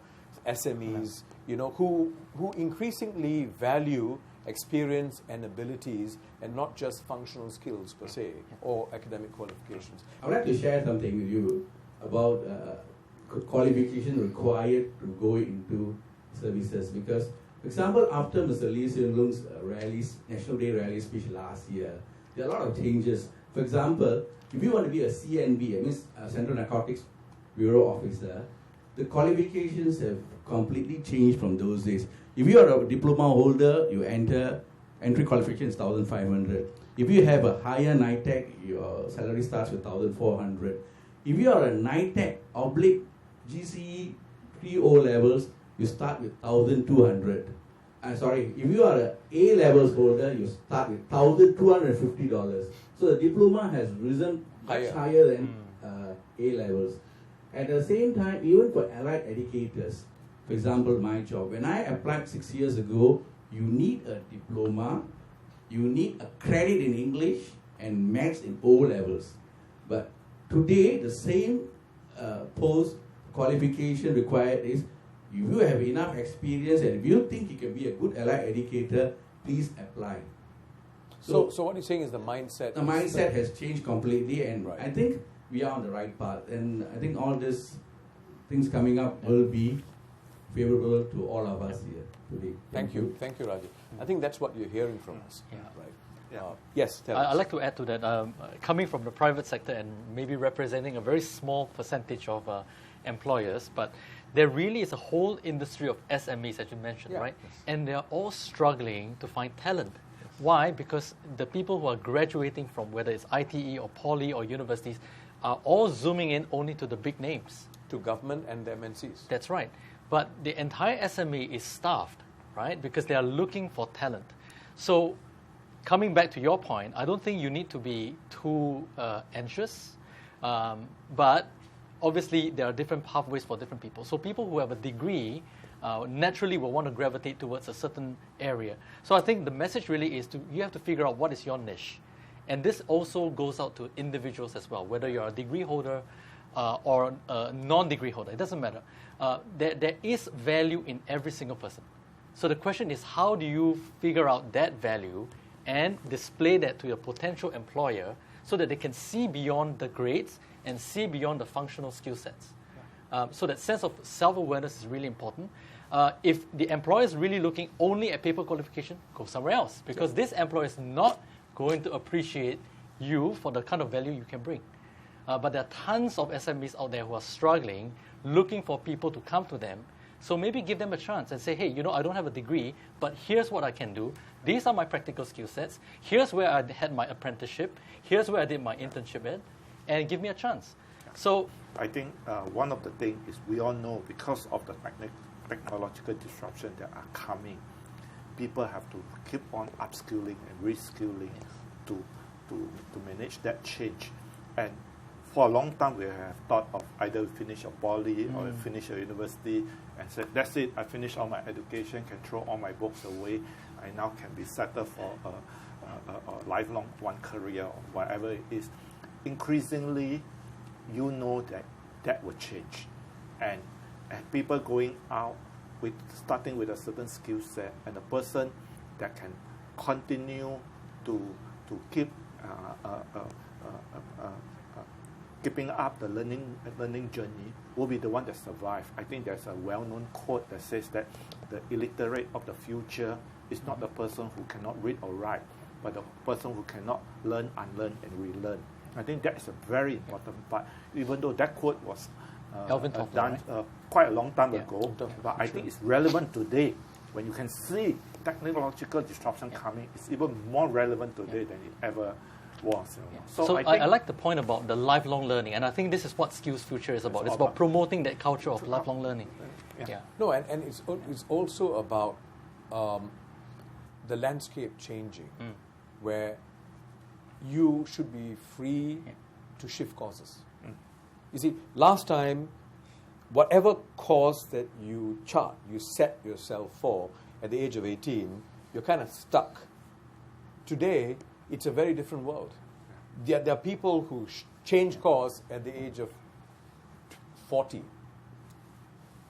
SMEs, you know, who increasingly value experience and abilities and not just functional skills per se or academic qualifications. I would like to share something with you about qualification required to go into services because, for example, after Mr. Lee Hsien Loong's National Day rally speech last year, there are a lot of changes. For example, if you want to be a CNB, that means Central Narcotics Bureau officer, the qualifications have completely changed from those days. If you are a diploma holder, you entry qualification is 1,500. If you have a higher NITEC, your salary starts with 1,400. If you are a NITEC / GCE 3 O levels, you start with 1,200. If you are a A levels holder, you start with $1,250. So the diploma has risen much higher than A levels. At the same time, even for allied educators, for example, my job, when I applied 6 years ago, you need a diploma, you need a credit in English and maths in O levels. But today, the same post qualification required is if you have enough experience and if you think you can be a good allied educator, please apply. So what you're saying is the mindset. The mindset has changed completely, and right. I think we are on the right path. And I think all these things coming up will be favorable to all of us here today. Thank you, Rajiv. I think that's what you're hearing from us. Yeah. Right. Yes, tell us. I'd like to add to that. Coming from the private sector and maybe representing a very small percentage of employers, but there really is a whole industry of SMEs, as you mentioned, right? Yes. And they are all struggling to find talent. Why? Because the people who are graduating from whether it's ITE or poly or universities are all zooming in only to the big names. To government and the MNCs. That's right. But the entire SME is staffed, right? Because they are looking for talent. So coming back to your point, I don't think you need to be too anxious. But obviously, there are different pathways for different people. So people who have a degree naturally will want to gravitate towards a certain area. So I think the message really is you have to figure out what is your niche. And this also goes out to individuals as well, whether you're a degree holder or a non-degree holder. It doesn't matter. There is value in every single person. So the question is, how do you figure out that value and display that to your potential employer so that they can see beyond the grades and see beyond the functional skill sets? So that sense of self-awareness is really important. If the employer is really looking only at paper qualification, go somewhere else, because this employer is not going to appreciate you for the kind of value you can bring. But there are tons of SMEs out there who are struggling, looking for people to come to them. So maybe give them a chance and say, hey, I don't have a degree, but here's what I can do. These are my practical skill sets. Here's where I had my apprenticeship. Here's where I did my internship at. And give me a chance. So I think one of the things is we all know because of the technological disruption that are coming, people have to keep on upskilling and reskilling to manage that change. And for a long time, we have thought of either finish a poly or finish a university and said, that's it, I finished all my education, can throw all my books away. I now can be settled for a lifelong one career or whatever it is. Increasingly, you know that will change. And people going out, starting with a certain skill set, and a person that can continue to keep keeping up the learning journey will be the one that survives. I think there's a well-known quote that says that the illiterate of the future is not the person who cannot read or write, but the person who cannot learn, unlearn, and relearn. I think that is a very important part, even though that quote was done quite a long time ago, but I think it's relevant today. When you can see technological disruption coming, it's even more relevant today than it ever was. So I like the point about the lifelong learning, and I think this is what Skills Future is about. It's about promoting that culture of lifelong learning. No, and it's also about the landscape changing, where you should be free to shift courses. You see, last time, whatever course that you set yourself for at the age of 18, you're kind of stuck. Today, it's a very different world. There are people who change course at the age of 40.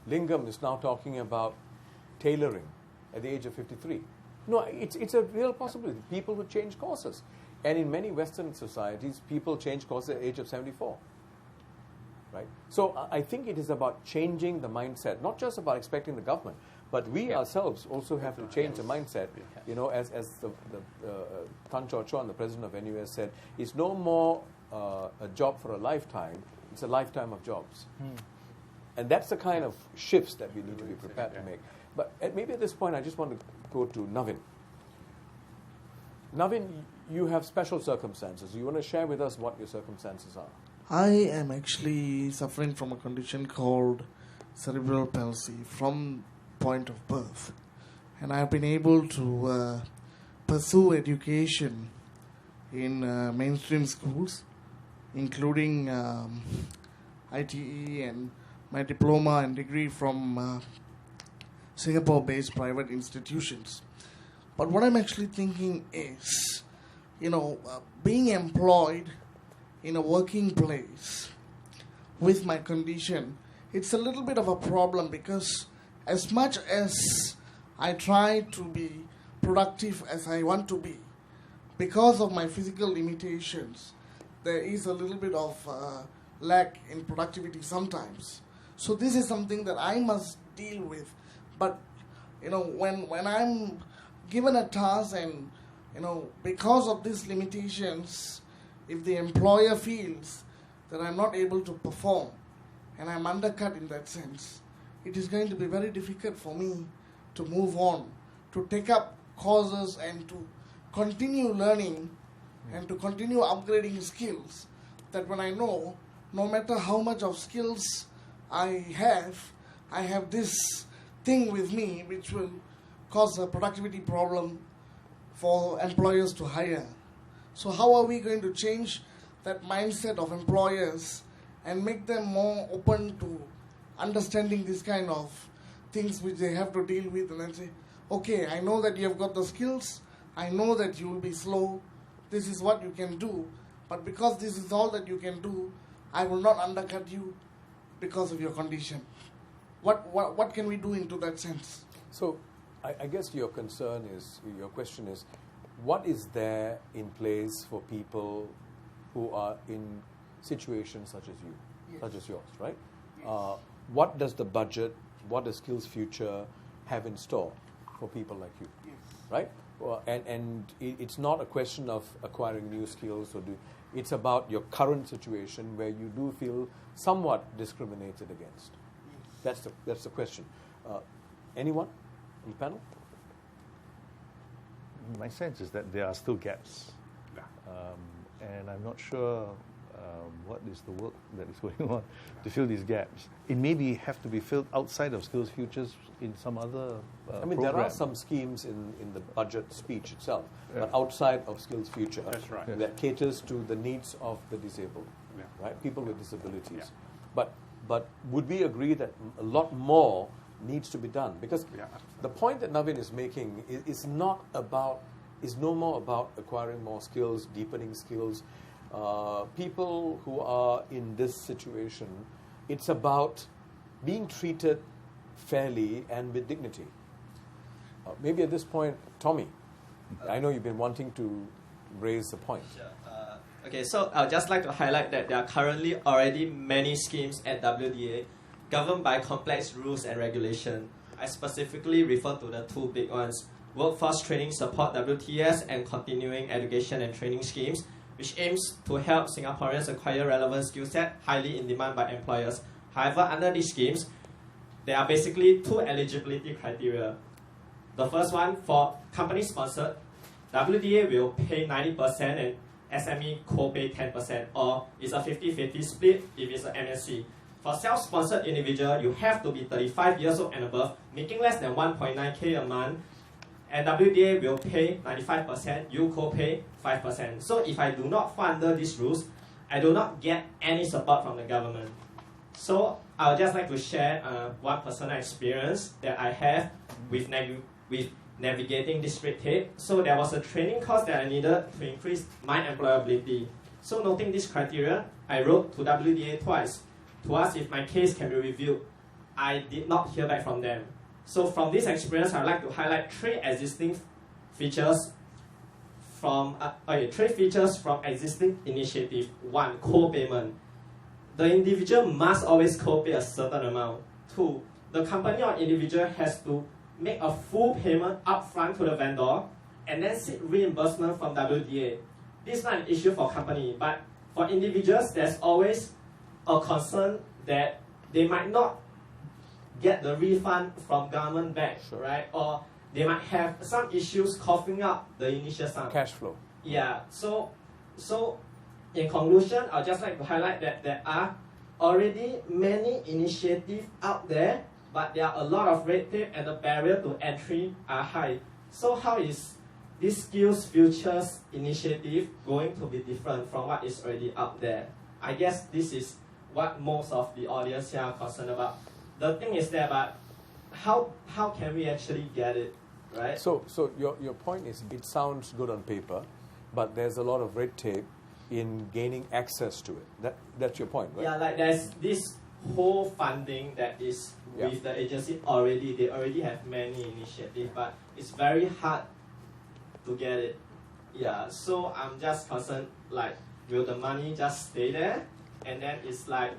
Lingam is now talking about tailoring at the age of 53. No, it's a real possibility. People who change courses. And in many Western societies, people change courses at the age of 74. Right? So I think it is about changing the mindset, not just about expecting the government, but we ourselves also have to change the mindset. As the Tan Chow Chuan, the president of NUS, said, it's no more a job for a lifetime, it's a lifetime of jobs. And that's the kind of shifts that we need to be prepared to make. But maybe at this point, I just want to go to Navin. Navin, you have special circumstances. You want to share with us what your circumstances are? I am actually suffering from a condition called cerebral palsy from point of birth. And I have been able to pursue education in mainstream schools, including ITE and my diploma and degree from Singapore-based private institutions. But what I'm actually thinking is, being employed in a working place with my condition, it's a little bit of a problem because as much as I try to be productive as I want to be, because of my physical limitations, there is a little bit of lack in productivity sometimes. So this is something that I must deal with. But, when I'm given a task and, because of these limitations, if the employer feels that I'm not able to perform and I'm undercut in that sense, it is going to be very difficult for me to move on, to take up courses and to continue learning and to continue upgrading skills, that when I know, no matter how much of skills I have this thing with me which will cause a productivity problem for employers to hire. So how are we going to change that mindset of employers and make them more open to understanding this kind of things which they have to deal with, and then say, okay, I know that you have got the skills, I know that you will be slow, this is what you can do, but because this is all that you can do, I will not undercut you because of your condition. What can we do into that sense? So I guess your question is, what is there in place for people who are in situations such as you, Yes. such as yours, right? Yes. What does the budget, what does Skills Future have in store for people like you, Yes. right? And it's not a question of acquiring new skills it's about your current situation where you do feel somewhat discriminated against. Yes. That's the question. Anyone on the panel? My sense is that there are still gaps. And I'm not sure what is the work that is going on to fill these gaps. It may have to be filled outside of Skills Futures in some other program. There are some schemes in the budget speech itself, Yeah. but outside of Skills Future, That's right. that caters to the needs of the disabled, Yeah. right? People with disabilities. Yeah. But would we agree that a lot more needs to be done? Because Yeah. the point that Navin is making is no more about acquiring more skills, deepening skills. People who are in this situation, it's about being treated fairly and with dignity. Maybe at this point, Tommy, I know you've been wanting to raise the point. Sure. Okay, so I'd just like to highlight that there are currently already many schemes at WDA governed by complex rules and regulation. I specifically refer to the two big ones: Workforce Training Support WTS and Continuing Education and Training Schemes, which aims to help Singaporeans acquire relevant skill set highly in demand by employers. However, under these schemes, there are basically two eligibility criteria. The first one, for company-sponsored, WDA will pay 90% and SME co-pay 10%, or it's a 50-50 split if it's an MNC. For self-sponsored individual, you have to be 35 years old and above, making less than 1.9K a month, and WDA will pay 95%, you co-pay 5%. So if I do not fall under these rules, I do not get any support from the government. So I would just like to share one personal experience that I have with navigating this red tape. So there was a training course that I needed to increase my employability. So noting this criteria, I wrote to WDA twice to ask if my case can be reviewed. I did not hear back from them. So from this experience, I'd like to highlight three features from existing initiative. One, co-payment. The individual must always co-pay a certain amount. Two, the company or individual has to make a full payment upfront to the vendor and then seek reimbursement from WDA. This is not an issue for company, but for individuals, there's always a concern that they might not get the refund from government back, Sure. right? Or they might have some issues coughing up the initial sum. Cash flow. Yeah, so in conclusion, I'd just like to highlight that there are already many initiatives out there, but there are a lot of red tape and the barrier to entry are high. So how is this Skills Futures initiative going to be different from what is already out there? I guess this is what most of the audience here are concerned about. The thing is that, but how can we actually get it, right? So your point is, it sounds good on paper, but there's a lot of red tape in gaining access to it. That's your point, right? Yeah, like there's this whole funding that is with the agency already. They already have many initiatives, but it's very hard to get it. Yeah, so I'm just concerned, like, will the money just stay there? And then it's like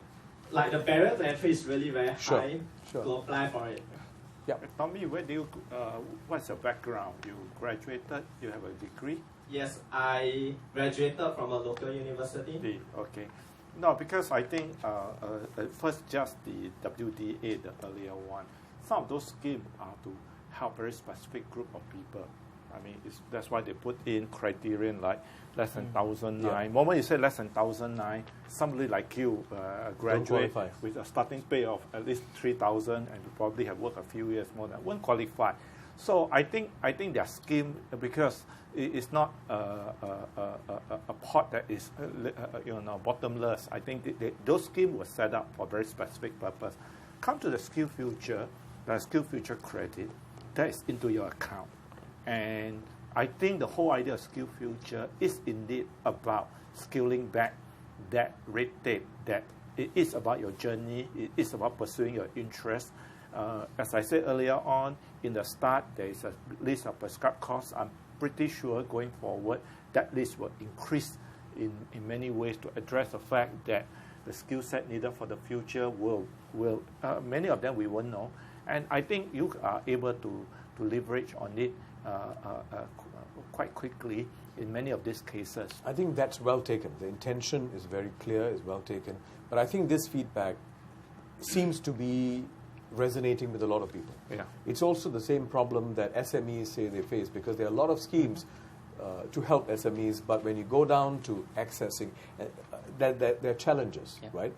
the barrier to entry is really very high to apply for it. Yeah. Tommy, what's your background? You graduated, you have a degree? Yes, I graduated from a local university. Okay. No, because I think first just the WDA, the earlier one, some of those schemes are to help very specific group of people. I mean, that's why they put in criterion like less than 1,009. Yeah. Moment you say less than 1,009, somebody like you, graduate qualify. with a starting pay of at least 3,000, and you probably have worked a few years more than won't qualify. So I think their scheme, because it's not a pot that is bottomless. I think those schemes were set up for a very specific purpose. Come to the Skill Future, the Skill Future credit, that is into your account. And I think the whole idea of Skill Future is indeed about scaling back that red tape, that it is about your journey, it is about pursuing your interests. As I said earlier on, in the start, there is a list of prescribed courses. I'm pretty sure going forward, that list will increase in many ways to address the fact that the skill set needed for the future will many of them we won't know. And I think you are able to leverage on it quite quickly in many of these cases. I think that's well taken. The intention is very clear, is well taken. But I think this feedback seems to be resonating with a lot of people. Yeah. It's also the same problem that SMEs say they face, because there are a lot of schemes to help SMEs, but when you go down to accessing, there are challenges, Yeah. right?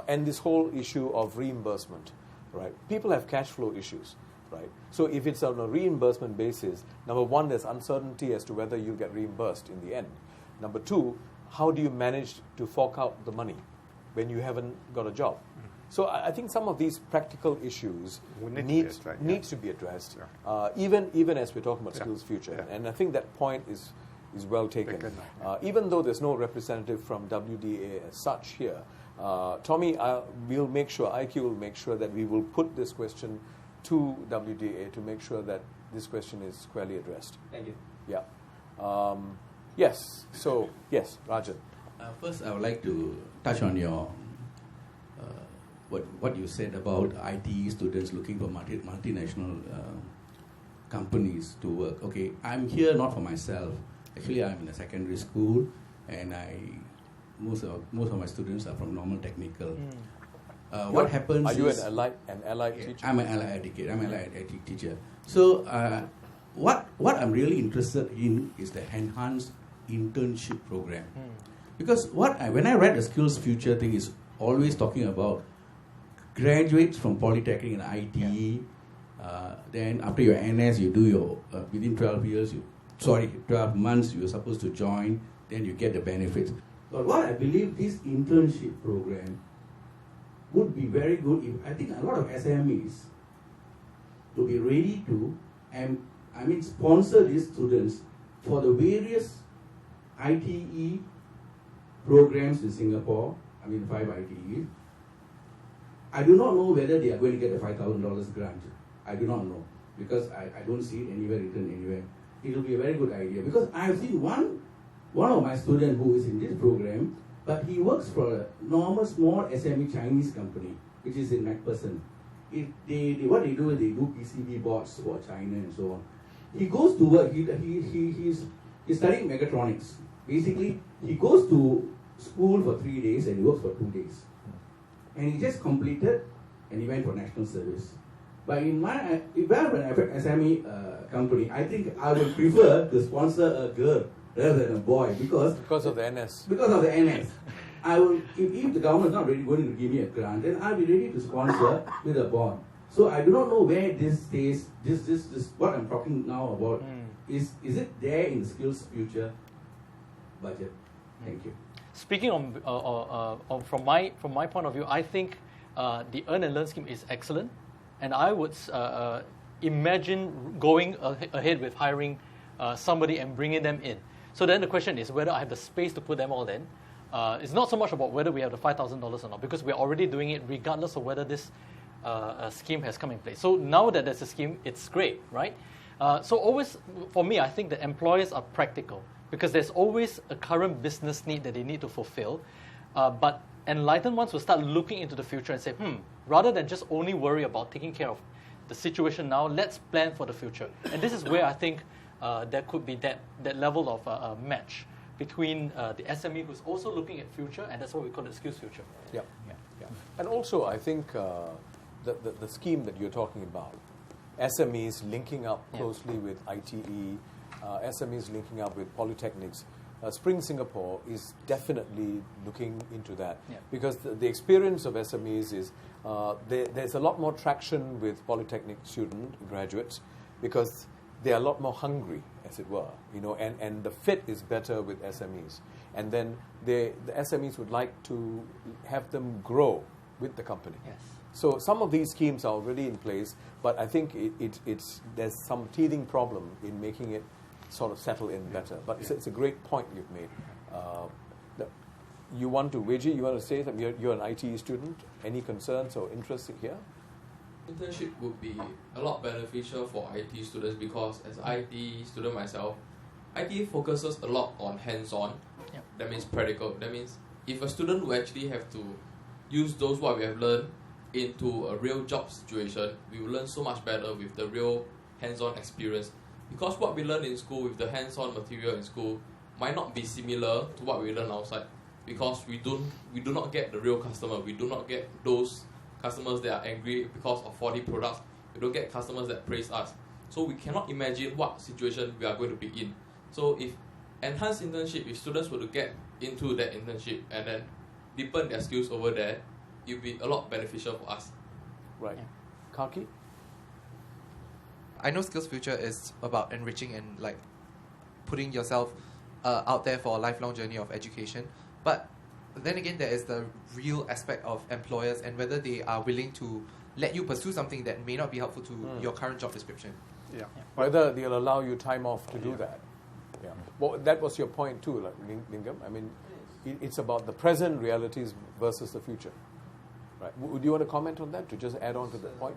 And this whole issue of reimbursement, right? People have cash flow issues, right? So if it's on a reimbursement basis, number one, there's uncertainty as to whether you'll get reimbursed in the end. Number two, how do you manage to fork out the money when you haven't got a job? So I think some of these practical issues needs to be addressed, even as we're talking about Skills Future. And I think that point is well taken. Even though there's no representative from WDA as such here, Tommy, we'll make sure, IQ will make sure that we will put this question to WDA to make sure that this question is squarely addressed. Thank you. Yeah. Yes. So, yes, Rajan. First, I would like to touch on your what you said about IT students looking for multinational companies to work. Okay, I'm here not for myself. Actually, I'm in a secondary school, and most of my students are from normal technical. What happens? Are you an allied teacher? I'm an allied educator. I'm an allied teacher. So, what I'm really interested in is the enhanced internship program, because when I read the Skills Future thing, is always talking about graduates from Polytechnic and IT. Then after your NS, you do your within 12 months you're supposed to join. Then you get the benefits. But what I believe this internship program would be very good if I think a lot of SMEs to be ready to sponsor these students for the various ITE programs in Singapore. 5 ITEs. I do not know whether they are going to get a $5,000 grant. I do not know, because I don't see it anywhere written anywhere. It will be a very good idea, because I have seen one of my students who is in this program, but he works for a normal small SME Chinese company, which is in MacPherson. What they do is they do PCB boards for China and so on. He goes to work. He's studying mechatronics. Basically, he goes to school for 3 days and he works for 2 days. And he just completed, and he went for national service. But if I have an SME company, I think I would prefer to sponsor a girl rather than a boy, because of the NS. Because of the NS, I will. If the government is not really going to give me a grant, then I'll be ready to sponsor with a bond. So I do not know where this stays. This what I'm talking now about. Is it there in the Skills Future budget? Thank you. Speaking from my point of view, I think the Earn and Learn scheme is excellent, and I would imagine going ahead with hiring somebody and bringing them in. So then the question is whether I have the space to put them all in. It's not so much about whether we have the $5,000 or not, because we're already doing it regardless of whether this scheme has come in place. So now that there's a scheme, it's great, right? So always, for me, I think that employers are practical, because there's always a current business need that they need to fulfill. But enlightened ones will start looking into the future and say, rather than just only worry about taking care of the situation now, let's plan for the future. And this is where I think there could be that level of match between the SME who's also looking at future, and that's what we call the Skills Future. Yeah. And also, I think the scheme that you're talking about, SMEs linking up closely with ITE, SMEs linking up with polytechnics. Spring Singapore is definitely looking into that, because the experience of SMEs is there's a lot more traction with polytechnic graduates, because they are a lot more hungry, as it were, and the fit is better with SMEs. And then the SMEs would like to have them grow with the company. Yes. So some of these schemes are already in place, but I think there's some teething problem in making it sort of settle in better. But it's a great point you've made. You want to, Weiji, you want to say that you're an IT student? Any concerns or interests here? Internship would be a lot beneficial for IT students, because as an IT student myself, IT focuses a lot on hands-on. Yep. That means practical. That means if a student will actually have to use what we have learned into a real job situation, we will learn so much better with the real hands-on experience. Because what we learn in school with the hands-on material in school might not be similar to what we learn outside, because we do not get the real customer. We do not get those customers that are angry because of faulty products. We don't get customers that praise us. So we cannot imagine what situation we are going to be in. So if enhanced internship, if students were to get into that internship and then deepen their skills over there, it will be a lot beneficial for us. Right. Kaki? I know Skills Future is about enriching and like putting yourself out there for a lifelong journey of education. But then again, there is the real aspect of employers and whether they are willing to let you pursue something that may not be helpful to your current job description. Yeah. Whether they'll allow you time off to do that. Yeah. Well, that was your point too, like, Lingam. I mean, it's about the present realities versus the future. Right. Would you want to comment on that, to just add on to that point?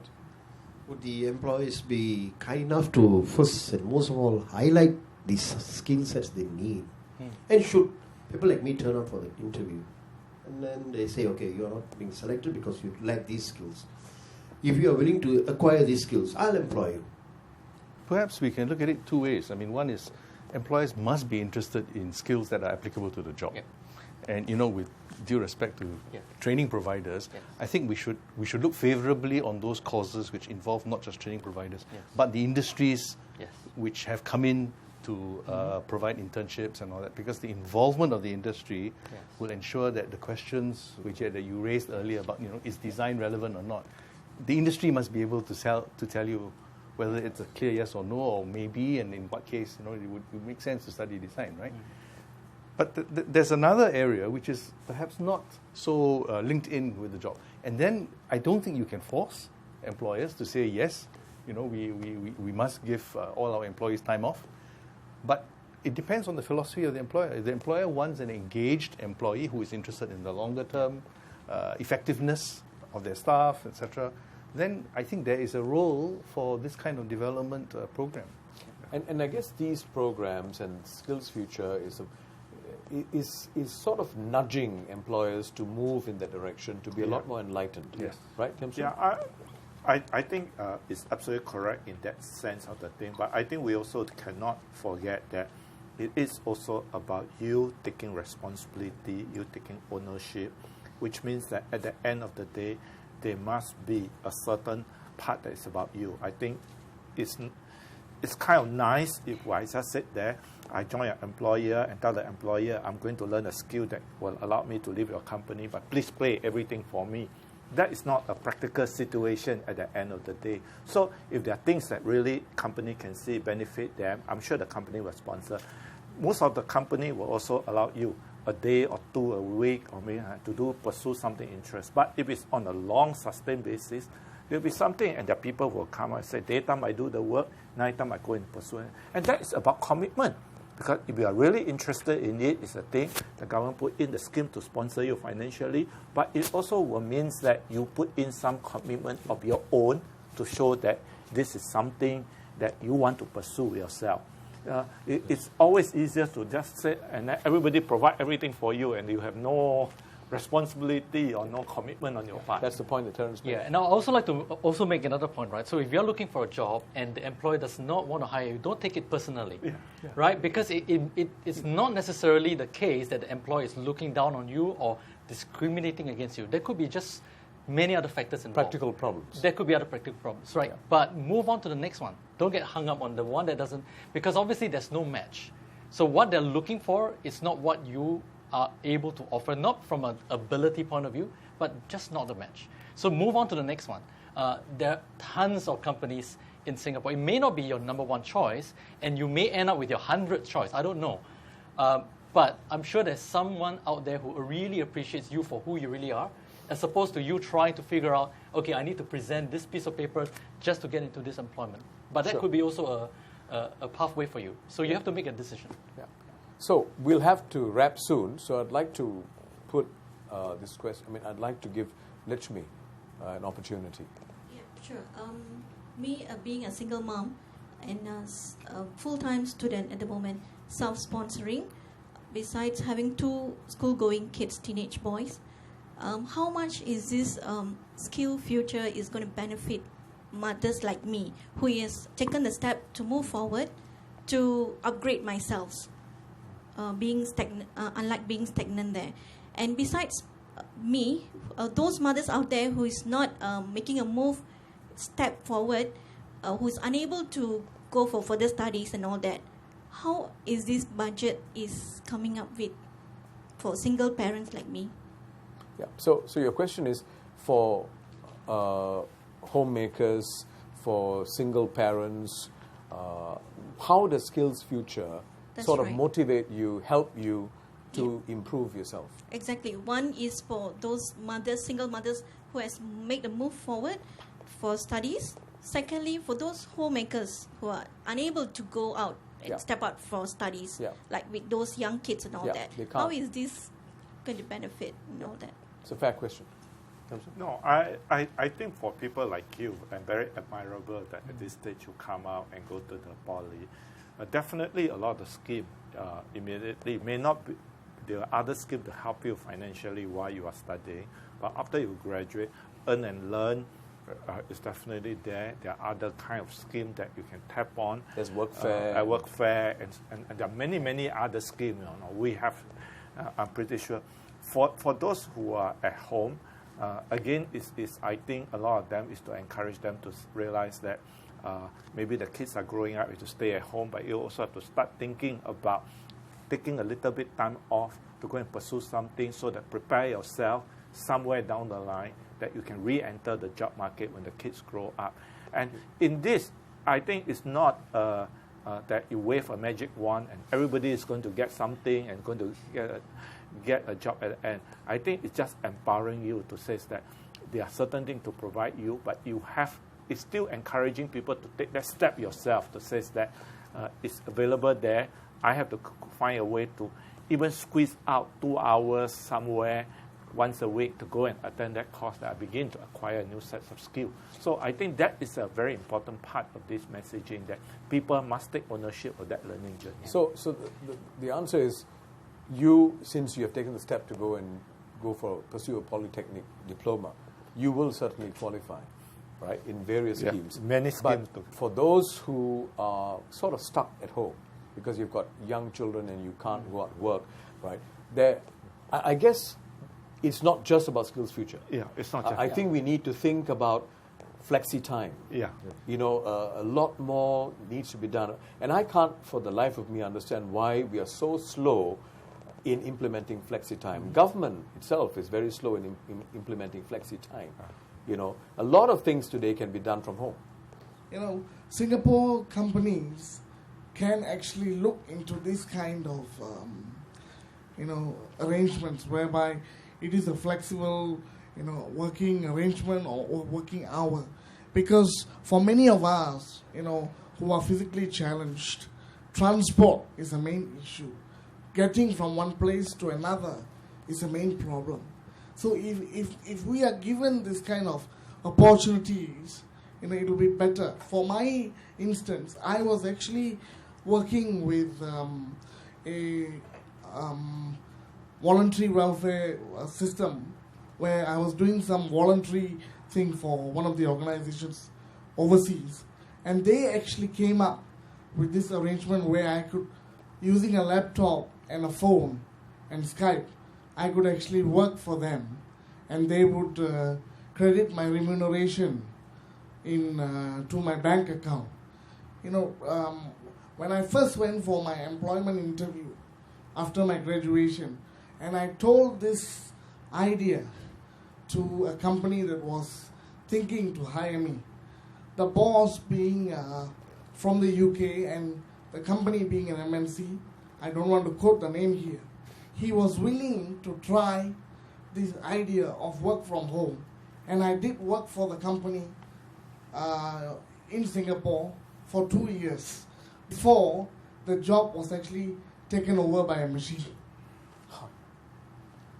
Would the employees be kind enough to first and most of all highlight these skill sets they need? And should people like me turn up for the interview and then they say, okay, you are not being selected because you lack these skills. If you are willing to acquire these skills, I'll employ you. Perhaps we can look at it two ways. I mean, one is employers must be interested in skills that are applicable to the job. Yep. And, with due respect to training providers, I think we should look favorably on those causes which involve not just training providers, but the industries which have come in to provide internships and all that, because the involvement of the industry will ensure that the questions that you raised earlier about, is design relevant or not, the industry must be able to tell you whether it's a clear yes or no, or maybe, and in what case, it would make sense to study design, right? But there's another area which is perhaps not so linked in with the job. And then I don't think you can force employers to say, yes, we must give all our employees time off. But it depends on the philosophy of the employer. If the employer wants an engaged employee who is interested in the longer term effectiveness of their staff, etc., then I think there is a role for this kind of development program. And I guess these programs and Skills Future is sort of nudging employers to move in that direction, to be a lot more enlightened. Yes. Right, Kim Soon? Yeah, I think it's absolutely correct in that sense of the thing, but I think we also cannot forget that it is also about you taking responsibility, you taking ownership, which means that at the end of the day, there must be a certain part that is about you. I think it's kind of nice if I just sit there, I join an employer and tell the employer, I'm going to learn a skill that will allow me to leave your company, but please pay everything for me. That is not a practical situation at the end of the day. So if there are things that really company can see benefit them, I'm sure the company will sponsor. Most of the company will also allow you a day or two a week or maybe to pursue something interest. But if it's on a long sustained basis, there'll be something, and the people will come and say, daytime I do the work, nighttime I go and pursue it. And that is about commitment. Because if you are really interested in it, it's a thing, the government put in the scheme to sponsor you financially, but it also will means that you put in some commitment of your own to show that this is something that you want to pursue yourself. It's always easier to just say, and everybody provide everything for you, and you have no responsibility or no commitment on your part. That's the point that Terence made. Yeah, and I'd also like to also make another point, right? So if you're looking for a job and the employer does not want to hire you, don't take it personally, right? Because it's not necessarily the case that the employer is looking down on you or discriminating against you. There could be just many other factors involved. Practical problems. There could be other practical problems, right? Yeah. But move on to the next one. Don't get hung up on the one that doesn't, because obviously there's no match. So what they're looking for is not what you are able to offer, not from an ability point of view, but just not the match. So move on to the next one. There are tons of companies in Singapore. It may not be your number one choice, and you may end up with your 100th choice. I don't know. But I'm sure there's someone out there who really appreciates you for who you really are, as opposed to you trying to figure out, okay, I need to present this piece of paper just to get into this employment. But that could be also a pathway for you. So you have to make a decision. Yeah. So we'll have to wrap soon. So I'd like to put this question. I mean, I'd like to give Lichmi an opportunity. Yeah, sure. Me being a single mom and a full-time student at the moment, self-sponsoring, besides having 2 school-going kids, teenage boys, how much is this skill future is going to benefit mothers like me, who has taken the step to move forward to upgrade myself, unlike being stagnant there. And besides me, those mothers out there who is not making a step forward, who is unable to go for further studies and all that, how is this budget is coming up with for single parents like me? Yeah. So your question is for homemakers, for single parents. How does Skills Future sort of motivate you, help you to improve yourself? Exactly. One is for those mothers, single mothers who has made a move forward for studies. Secondly, for those homemakers who are unable to go out and step out for studies, like with those young kids and all that. How is this going to benefit and all that? It's a fair question. No, I think for people like you, I'm very admirable that at this stage you come out and go to the poly. Definitely a lot of the scheme immediately may not be, there are other schemes to help you financially while you are studying, but after you graduate, earn and learn is definitely there. There are other kind of schemes that you can tap on. There's workfare. Workfare, and there are many other schemes. We have, I'm pretty sure, for those who are at home, again, I think a lot of them is to encourage them to realize that maybe the kids are growing up, you have to stay at home, but you also have to start thinking about taking a little bit time off to go and pursue something so that prepare yourself somewhere down the line that you can re-enter the job market when the kids grow up. And in this, I think it's not that you wave a magic wand and everybody is going to get something and going to get a job at the end. I think it's just empowering you to say that there are certain things to provide you, but it's still encouraging people to take that step yourself to say that it's available there. I have to find a way to even squeeze out 2 hours somewhere once a week to go and attend that course that I begin to acquire new sets of skills. So I think that is a very important part of this messaging, that people must take ownership of that learning journey. So the answer is, since you have taken the step to pursue a polytechnic diploma, you will certainly qualify, right, in various schemes. Many schemes. But for those who are sort of stuck at home because you've got young children and you can't go out and work, right, I guess it's not just about Skills Future. Yeah, it's not just I think we need to think about flexi time. Yeah. A lot more needs to be done. And I can't, for the life of me, understand why we are so slow in implementing flexi time. Government itself is very slow in implementing flexi time. A lot of things today can be done from home. Singapore companies can actually look into this kind of, arrangements whereby it is a flexible, working arrangement or working hour. Because for many of us, who are physically challenged, transport is the main issue. Getting from one place to another is the main problem. So if we are given this kind of opportunities, it will be better. For my instance, I was actually working with a voluntary welfare system where I was doing some voluntary thing for one of the organizations overseas. And they actually came up with this arrangement where I could, using a laptop and a phone and Skype, I could actually work for them. And they would credit my remuneration to my bank account. When I first went for my employment interview after my graduation, and I told this idea to a company that was thinking to hire me, the boss being from the UK and the company being an MNC, I don't want to quote the name here, he was willing to try this idea of work from home. And I did work for the company in Singapore for 2 years before the job was actually taken over by a machine.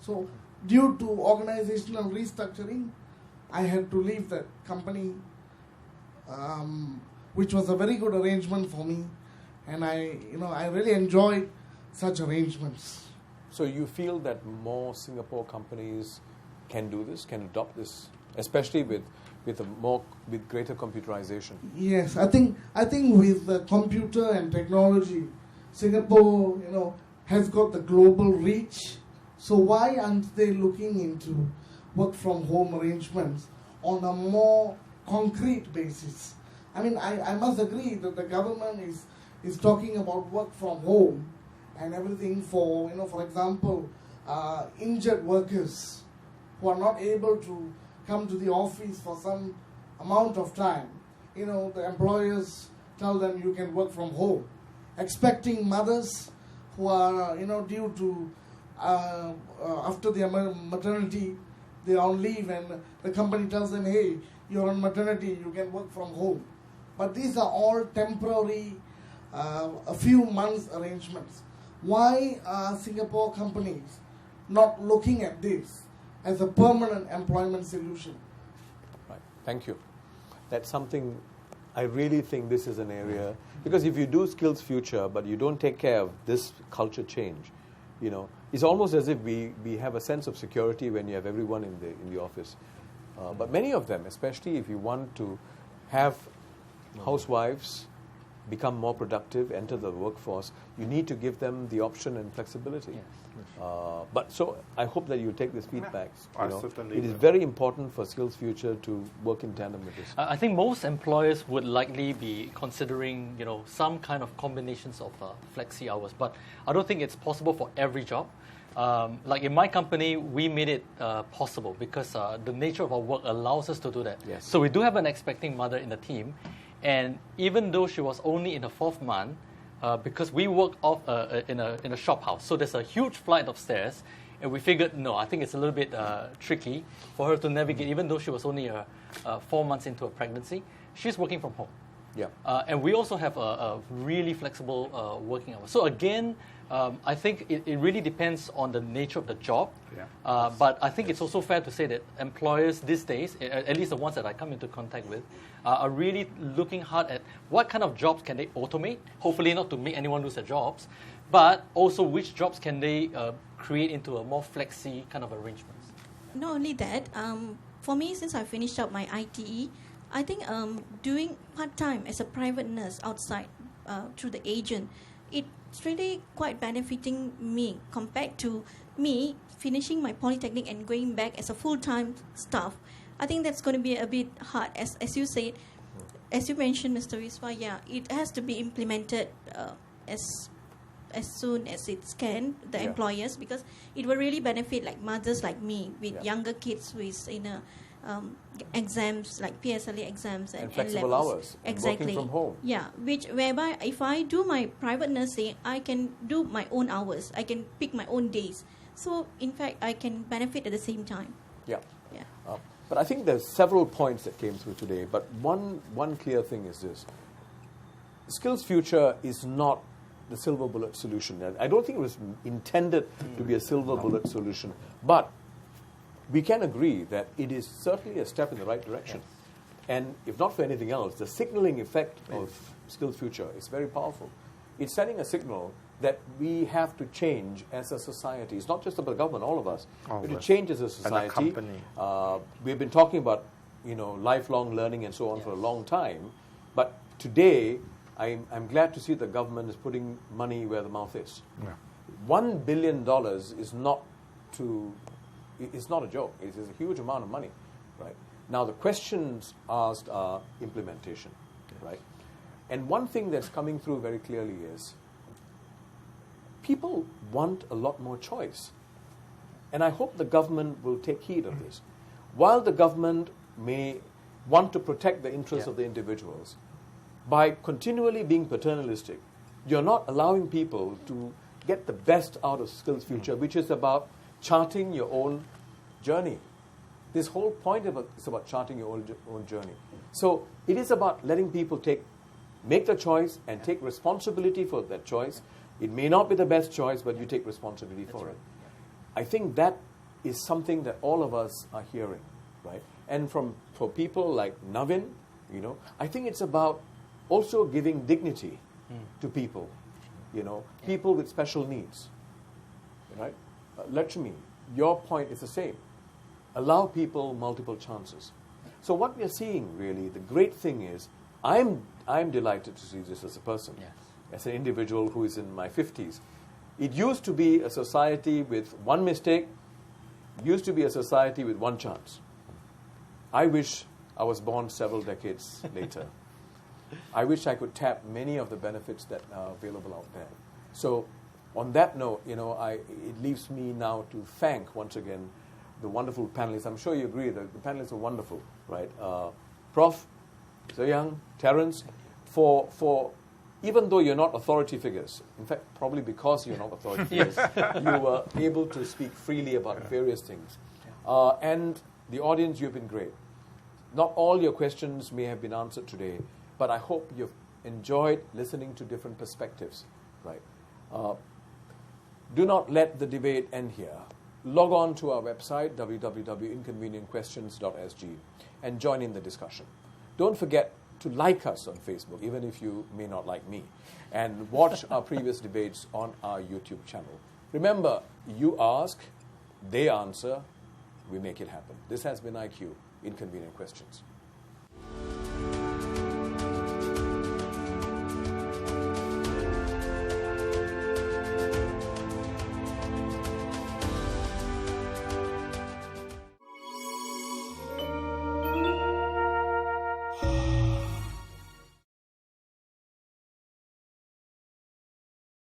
So due to organizational restructuring, I had to leave that company, which was a very good arrangement for me, and I really enjoyed such arrangements. So you feel that more Singapore companies can do this, can adopt this, especially with greater computerization? Yes, I think with the computer and technology, Singapore, has got the global reach. So why aren't they looking into work from home arrangements on a more concrete basis? I mean, I must agree that the government is talking about work from home and everything for, for example, injured workers who are not able to come to the office for some amount of time. The employers tell them you can work from home. Expecting mothers who are, due to, after their maternity, they are on leave and the company tells them, hey, you're on maternity, you can work from home. But these are all temporary, a few months arrangements. Why are Singapore companies not looking at this as a permanent employment solution? Right. Thank you. That's something I really think this is an area, because if you do skills future but you don't take care of this culture change, it's almost as if we have a sense of security when you have everyone in the office. But many of them, especially if you want to have housewives become more productive, enter the workforce, you need to give them the option and flexibility. Yes. But so I hope that you take this feedback. Certainly It is very important for Skills Future to work in tandem with this. I think most employers would likely be considering, some kind of combinations of flexi hours, but I don't think it's possible for every job. Like in my company, we made it possible because the nature of our work allows us to do that. Yes. So we do have an expecting mother in the team, and even though she was only in the 4th month, because we work off in a shop house, so there's a huge flight of stairs, and we figured, no, I think it's a little bit tricky for her to navigate, even though she was only 4 months into a pregnancy. She's working from home. Yeah. And we also have a really flexible working hours. So again, I think it really depends on the nature of the job. Yeah. But I think it's also fair to say that employers these days, at least the ones that I come into contact with, are really looking hard at what kind of jobs can they automate, hopefully not to make anyone lose their jobs, but also which jobs can they create into a more flexi kind of arrangements. Not only that, for me, since I finished up my ITE, I think doing part-time as a private nurse outside through the agent, it's really quite benefiting me compared to me finishing my polytechnic and going back as a full-time staff. I think that's going to be a bit hard, as you said, as you mentioned, Mr. Wiswa. Yeah, it has to be implemented as soon as it can, the employers, because it will really benefit like mothers like me with younger kids who is in a exams like PSLE exams and flexible N-levels. hours, Exactly. working from home. Yeah, whereby if I do my private nursing, I can do my own hours. I can pick my own days. So in fact, I can benefit at the same time. Yeah. Yeah. But I think there's several points that came through today. But one clear thing is this: Skills Future is not the silver bullet solution. And I don't think it was intended to be a silver bullet solution. But we can agree that it is certainly a step in the right direction. And if not for anything else, the signaling effect of Skills Future is very powerful. It's sending a signal that we have to change as a society. It's not just about the government, all of us. We have to change as a society. And a company. We've been talking about lifelong learning and so on for a long time. But today, I'm glad to see the government is putting money where the mouth is. Yeah. $1 billion is not a joke. It is a huge amount of money, right? Now, the questions asked are implementation, right? And one thing that's coming through very clearly is people want a lot more choice. And I hope the government will take heed of this. While the government may want to protect the interests of the individuals, by continually being paternalistic, you're not allowing people to get the best out of Skills Future, which is about charting your own journey. This whole point is about charting your own journey. So it is about letting people make the choice and take responsibility for that choice. It may not be the best choice, but you take responsibility for it. I think that is something that all of us are hearing, right? And for people like Navin, I think it's about also giving dignity to people, people with special needs, right? Lakshmi, your point is the same. Allow people multiple chances. So what we are seeing, really, the great thing is, I'm delighted to see this as a person, as an individual who is in my 50s. It used to be a society with one mistake, used to be a society with one chance. I wish I was born several decades later. I wish I could tap many of the benefits that are available out there. So on that note, it leaves me now to thank once again the wonderful panelists. I'm sure you agree that the panelists are wonderful, right? Prof, Zayang, Terence, for even though you're not authority figures, in fact, probably because you're not authority figures, you were able to speak freely about various things. And the audience, you've been great. Not all your questions may have been answered today, but I hope you've enjoyed listening to different perspectives, right? Do not let the debate end here. Log on to our website, www.inconvenientquestions.sg, and join in the discussion. Don't forget to like us on Facebook, even if you may not like me, and watch our previous debates on our YouTube channel. Remember, you ask, they answer, we make it happen. This has been IQ, Inconvenient Questions.